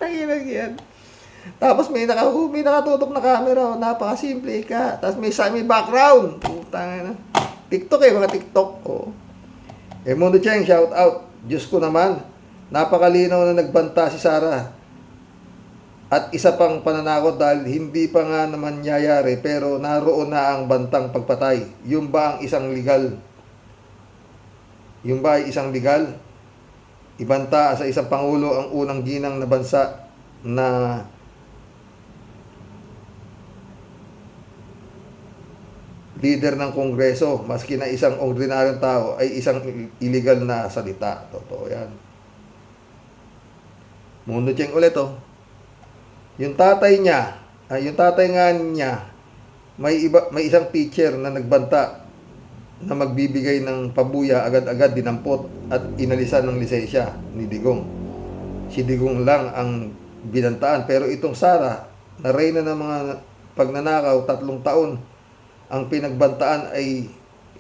S1: Tanginan yan. Tapos may nakatutok na camera, napakasimple ka. Tapos may background. Putang na. TikTok eh, mga TikTok. Oh. Mundo Cheng, shout out. Diyos ko naman, napakalinaw na nagbanta si Sara. At isa pang pananakot dahil hindi pa nga naman nangyayari pero naroon na ang bantang pagpatay. Yung ba ang isang legal? Yung ba ay isang legal? Ibanta sa isang pangulo ang unang ginang na bansa na leader ng Kongreso, maski na isang ordinaryong tao ay isang illegal na salita. Totoo yan. Mundo Cheng ulit oh. Yung tatay nga niya, may isang teacher na nagbanta na magbibigay ng pabuya agad-agad dinampot at inalisan ng lisensya ni Digong. Si Digong lang ang binantaan pero itong Sara na reyna ng mga pagnanakaw 3 taon ang pinagbantaan ay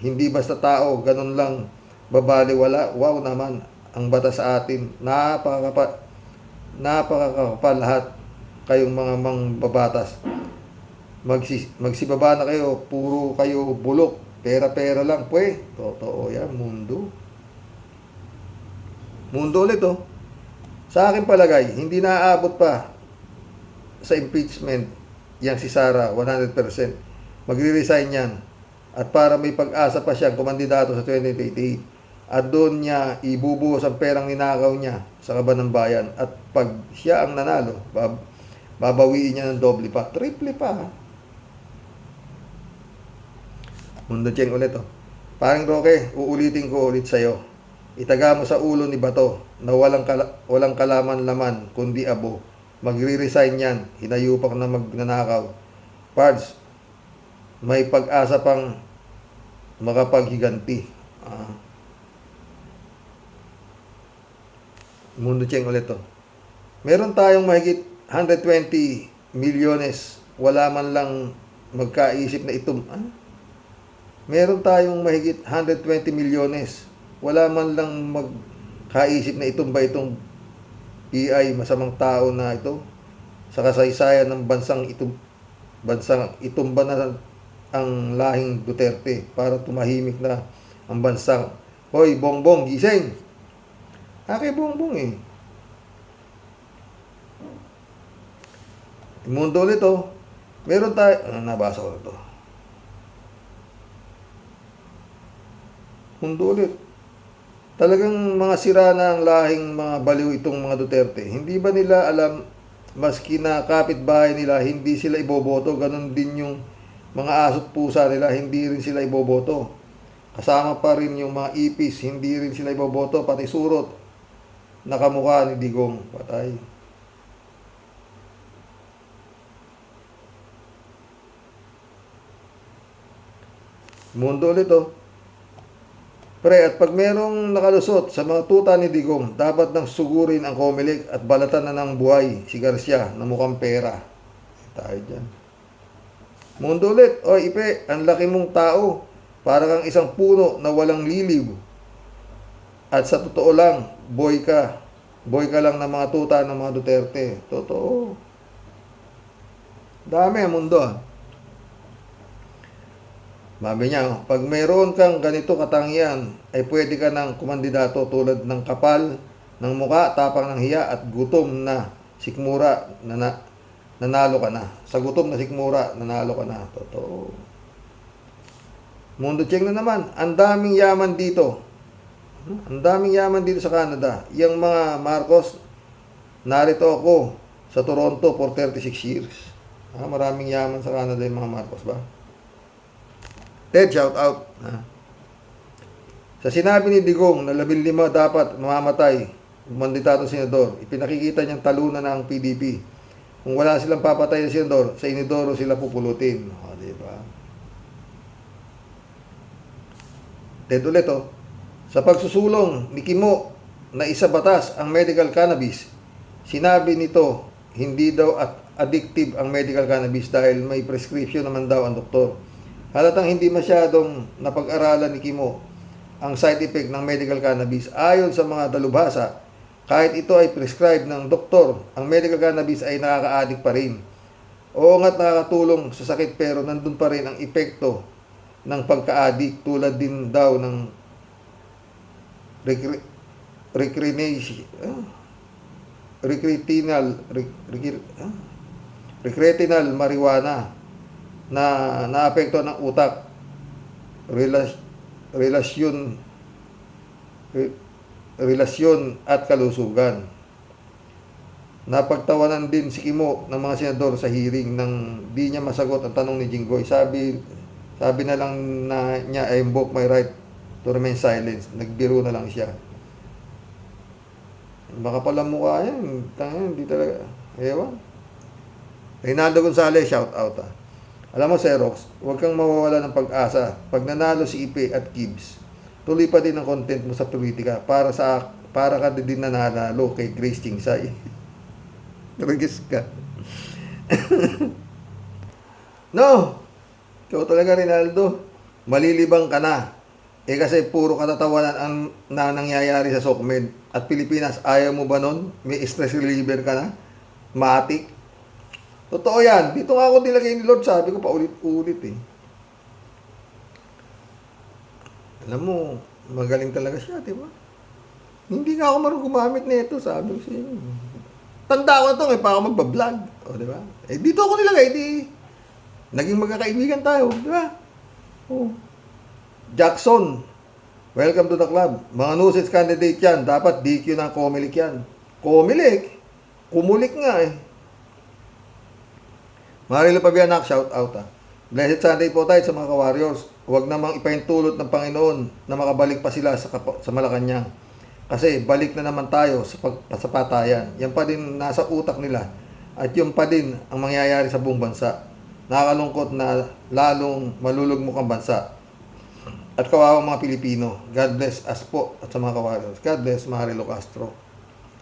S1: hindi basta tao, ganun lang babaliwala. Wow naman ang batas sa atin. Napakakapal lahat kayong mga mangbabatas. Magsibaba na kayo, puro kayo bulok. Pera-pera lang, pwe. Totoo yan, mundo. Mundo ulit, oh. Sa akin palagay, hindi naaabot pa sa impeachment yang si Sara, 100%. Magre-resign yan. At para may pag-asa pa siyang kumandidato sa 2028. At doon niya ibubuhos ang perang ninakaw niya sa kaban ng bayan. At pag siya ang nanalo, babawiin niya ng doble pa. Triple pa. Mundo Cheng ulit oh. Parang Roque, uulitin ko ulit sa'yo. Itaga mo sa ulo ni Bato na walang kalaman-laman kundi abo. Magre-resign yan. Hinayupak na magnanakaw. Pards, may pag-asa pang makapaghiganti. Mundo Cheng ulit to. Meron tayong mahigit 120 milyones. Wala man lang magkaisip na Meron tayong mahigit 120 milyones. Wala man lang magkaisip na itumba itong PI, masamang tao na ito sa kasaysayan ng bansang itumba na ang lahing Duterte para tumahimik na ang bansang. Hoy, Bongbong, gising! Kay Bongbong eh. Mundo ulit oh. Meron tayo, nabasa ko na to. Mundo ulit. Talagang mga sira na ang lahing mga baliw itong mga Duterte. Hindi ba nila alam, maski na kapitbahay nila, hindi sila iboboto. Ganon din yung mga aso't pusa nila, hindi rin sila iboboto. Kasama pa rin yung mga ipis, hindi rin sila iboboto. Pati surot, nakamukha ni Digong. Patay. Mundo ulit oh. Pre, at pag merong nakalusot sa mga tuta ni Digong, dapat nang sugurin ang Comelec at balatan na ng buhay si Garcia na mukhang pera. Tayo dyan. Mundo ulit. Oy, Ipe, ang laki mong tao. Para kang isang puno na walang liliw. At sa totoo lang, boy ka. Boy ka lang ng mga tuta ng mga Duterte. Totoo. Dami ang mundo ah. Sabi niya, pag mayroon kang ganito katangian, ay pwede ka ng kumandidato tulad ng kapal, ng muka, tapang ng hiya, at gutom na sikmura, nanalo ka na. Sa gutom na sikmura, nanalo ka na. Totoo. Mundo check na naman, ang daming yaman dito. Ang daming yaman dito sa Canada. Yung mga Marcos, narito ako sa Toronto for 36 years. Maraming yaman sa Canada yung mga Marcos ba? Ted, shout out. Sa sinabi ni Digong na 15 dapat mamamatay mandidato senador, ipinakikita niyang talunan na ang PDP. Kung wala silang papatay na senador, sa inidoro sila pupulutin. Diba? Ted ulit Sa pagsusulong ni Kimo na isa batas ang medical cannabis, sinabi nito hindi daw addictive ang medical cannabis dahil may prescription naman daw ang doktor. Halatang hindi masyadong napag-aralan ni Kimo ang side effect ng medical cannabis. Ayon sa mga dalubhasa, kahit ito ay prescribed ng doktor, ang medical cannabis ay nakaka-addict pa rin. Oo nga't nakakatulong sa sakit pero nandun pa rin ang epekto ng pagka-addict tulad din daw ng recreational marijuana na naapekto ng utak, relasyon at kalusugan. Napagtawanan din si Kimo ng mga senador sa hearing nang di niya masagot ang tanong ni Jinggoy. Sabi na lang na niya, I invoke my right to remain silent. Nagbiro na lang siya. Baka pala mukha yan. Hindi talaga. Ewan. Reynaldo Gonzalez, shout out Alam mo, Xerox, huwag kang mawawala ng pag-asa. Pag nanalo si Ipe at Gibbs, tuloy pa din ang content mo sa politika para ka din nanalo kay Grace Chingsay. Regis ka. No! Ikaw talaga, Rinaldo. Malilibang ka na. Kasi puro katatawanan ang nangyayari sa SOCMED. At Pilipinas, ayaw mo ba nun? May stress reliever ka na? Matik. Totoo yan. Dito nga ako nilagay ni Lord. Sabi ko pa ulit-ulit Alam mo, magaling talaga siya, di ba? Hindi nga ako marunong gumamit nito, sabi ko siya. Tanda ko na ito, may pa ako magbablog. O, di ba? Dito ako nilagay, naging magkakaibigan tayo, di ba? Jackson, welcome to the club. Mga nuisance candidate yan, dapat DQ ng Comelec yan. Comelec? Kumulik nga Marilo Pabianak, shout out Blessed Sunday po tayo sa mga ka-warriors. Huwag namang ipahintulot ng Panginoon na makabalik pa sila sa Malacanang. Kasi balik na naman tayo sa patayan. Yan pa din nasa utak nila. At yun pa din ang mangyayari sa buong bansa. Nakakalungkot na lalong malulugmok ang bansa. At kawawang mga Pilipino. God bless us po at sa mga ka-warriors. God bless Marilo Castro.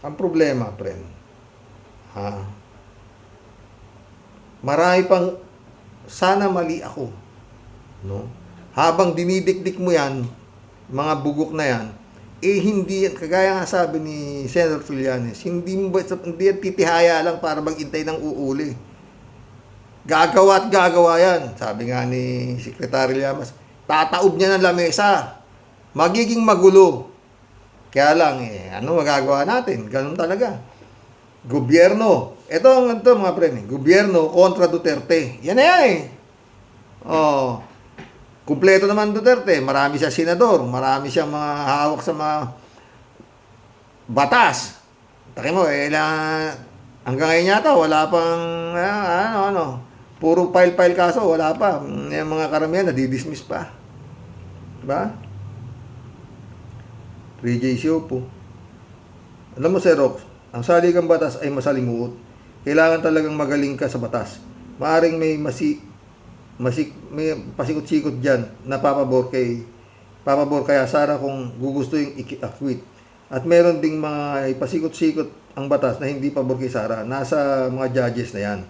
S1: Ang problema, friend. Marami pang sana mali ako. No? Habang dinidikdik mo yan, mga bugok na yan, hindi yan, kagaya nga sabi ni Senator Trillanes, hindi yan titihaya lang para magintay ng uuli. Gagawa at gagawa yan. Sabi nga ni Secretary Llamas, tataob niya ng lamesa. Magiging magulo. Kaya lang, ano magagawa natin? Ganun talaga. Gobyerno. Ito mga pre, gobyerno kontra Duterte. Yan na yan kumpleto naman Duterte. Marami siya senador. Marami siyang mga hawak sa mga batas. Taki mo, hanggang ngayon yata, wala pang, puro file kaso, wala pa. Yung mga karamihan, nadidismiss pa. Diba? 3J Siopo. Alam mo, Xerox, ang saligang batas ay masalimuot. Kailangan talagang magaling ka sa batas. Maaring may may pasikot-sikot dyan na papabor kaya Sara kung gugusto yung i-acquit. At meron ding mga pasikot-sikot ang batas na hindi pabor kay Sara. Nasa mga judges na yan.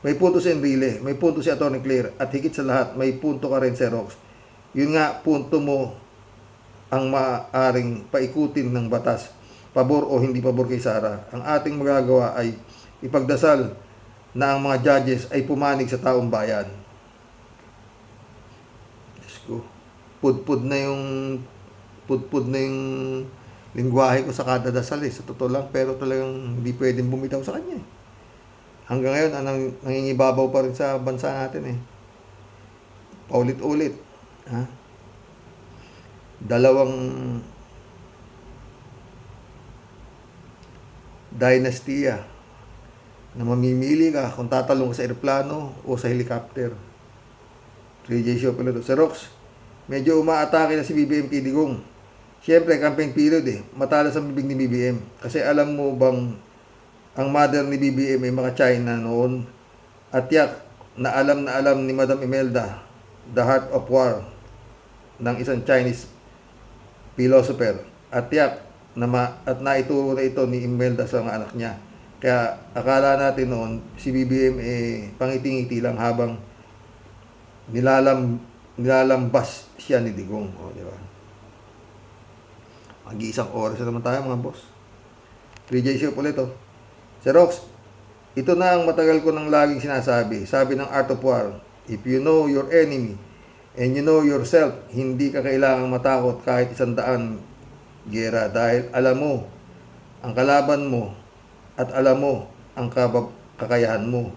S1: May punto si Enrile, may punto si Atty. Claire, at higit sa lahat, may punto ka rin, Xerox. Yun nga, punto mo ang maaaring paikutin ng batas, pabor o hindi pabor kay Sara. Ang ating magagawa ay ipagdasal na ang mga judges ay pumanig sa taong bayan. Diyos ko, pudpud na yung lingwahe ko sa kada dasal sa totoo lang, pero talagang hindi pwedeng bumitaw sa kanya Hanggang ngayon, nangingibabaw pa rin sa bansa natin Paulit-ulit. Dalawang dinastiya na mamimili ka kung tatalong ka sa eroplano o sa helicopter. 3J Show pala to. Sa Rox, medyo umaatake na si BBM kay Digong. Siyempre, campaign period matalas ang bibig ni BBM. Kasi alam mo bang ang mother ni BBM ay mga China noon? At yak na alam ni Madam Imelda the heart of war ng isang Chinese philosopher. At yak at naituro na ito ni Imelda sa mga anak niya. Kaya akala natin noon si BBM pangiti-ngiti lang habang nilalambas siya ni Digong. Di ba? Mag-iisang oras na naman tayo mga boss. 3J Show ulit Xerox, ito na ang matagal ko nang laging sinasabi. Sabi ng Art of War, if you know your enemy and you know yourself, hindi ka kailangang matakot kahit 100 gera dahil alam mo ang kalaban mo at alam mo ang kakayahan mo.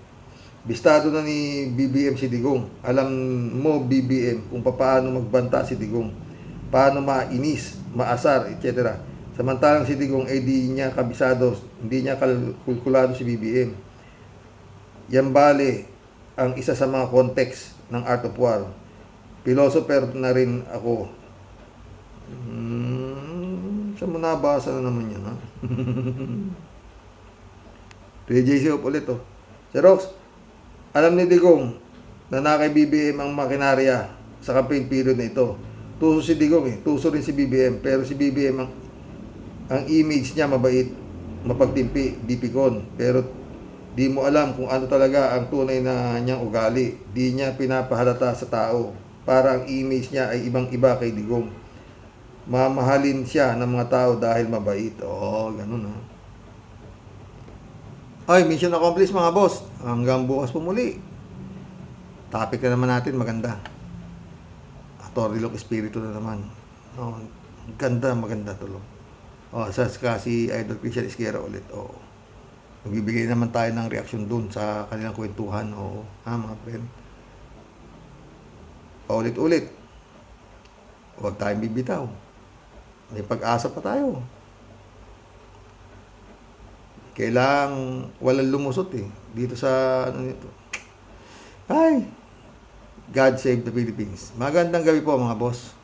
S1: Bistado na ni BBM si Digong. Alam mo BBM kung paano magbanta si Digong, paano mainis, maasar, etc. Samantalang si Digong di niya kabisado, hindi niya kalkulado si BBM. Yan bale ang isa sa mga context ng Art of War. Philosopher na rin ako. Sa mo nabasa na naman yan ha? 3JC ulit Xerox, alam ni Digong na kay BBM ang makinarya sa campaign period na ito. Tuso si Digong tuso rin si BBM, pero si BBM ang image niya mabait, mapagtimpi, dipikon, pero di mo alam kung ano talaga ang tunay na niyang ugali. Di niya pinapahalata sa tao para ang image niya ay ibang-iba kay Digong. Mamahalin siya ng mga tao dahil mabait. Ganun Ay, mission accomplished mga boss. Hanggang bukas po muli. Topic na naman natin, maganda. Atorilong espiritu na naman. Maganda tulong. Si Idol Christian Isquera ulit. Magbibigay naman tayo ng reaksyon dun sa kanilang kwentuhan. Mga friend. Paulit-ulit. Huwag tayong bibitaw. May pag-asa pa tayo. Kailangang walang lumusot dito sa nito. Ay! God save the Philippines. Magandang gabi po mga boss.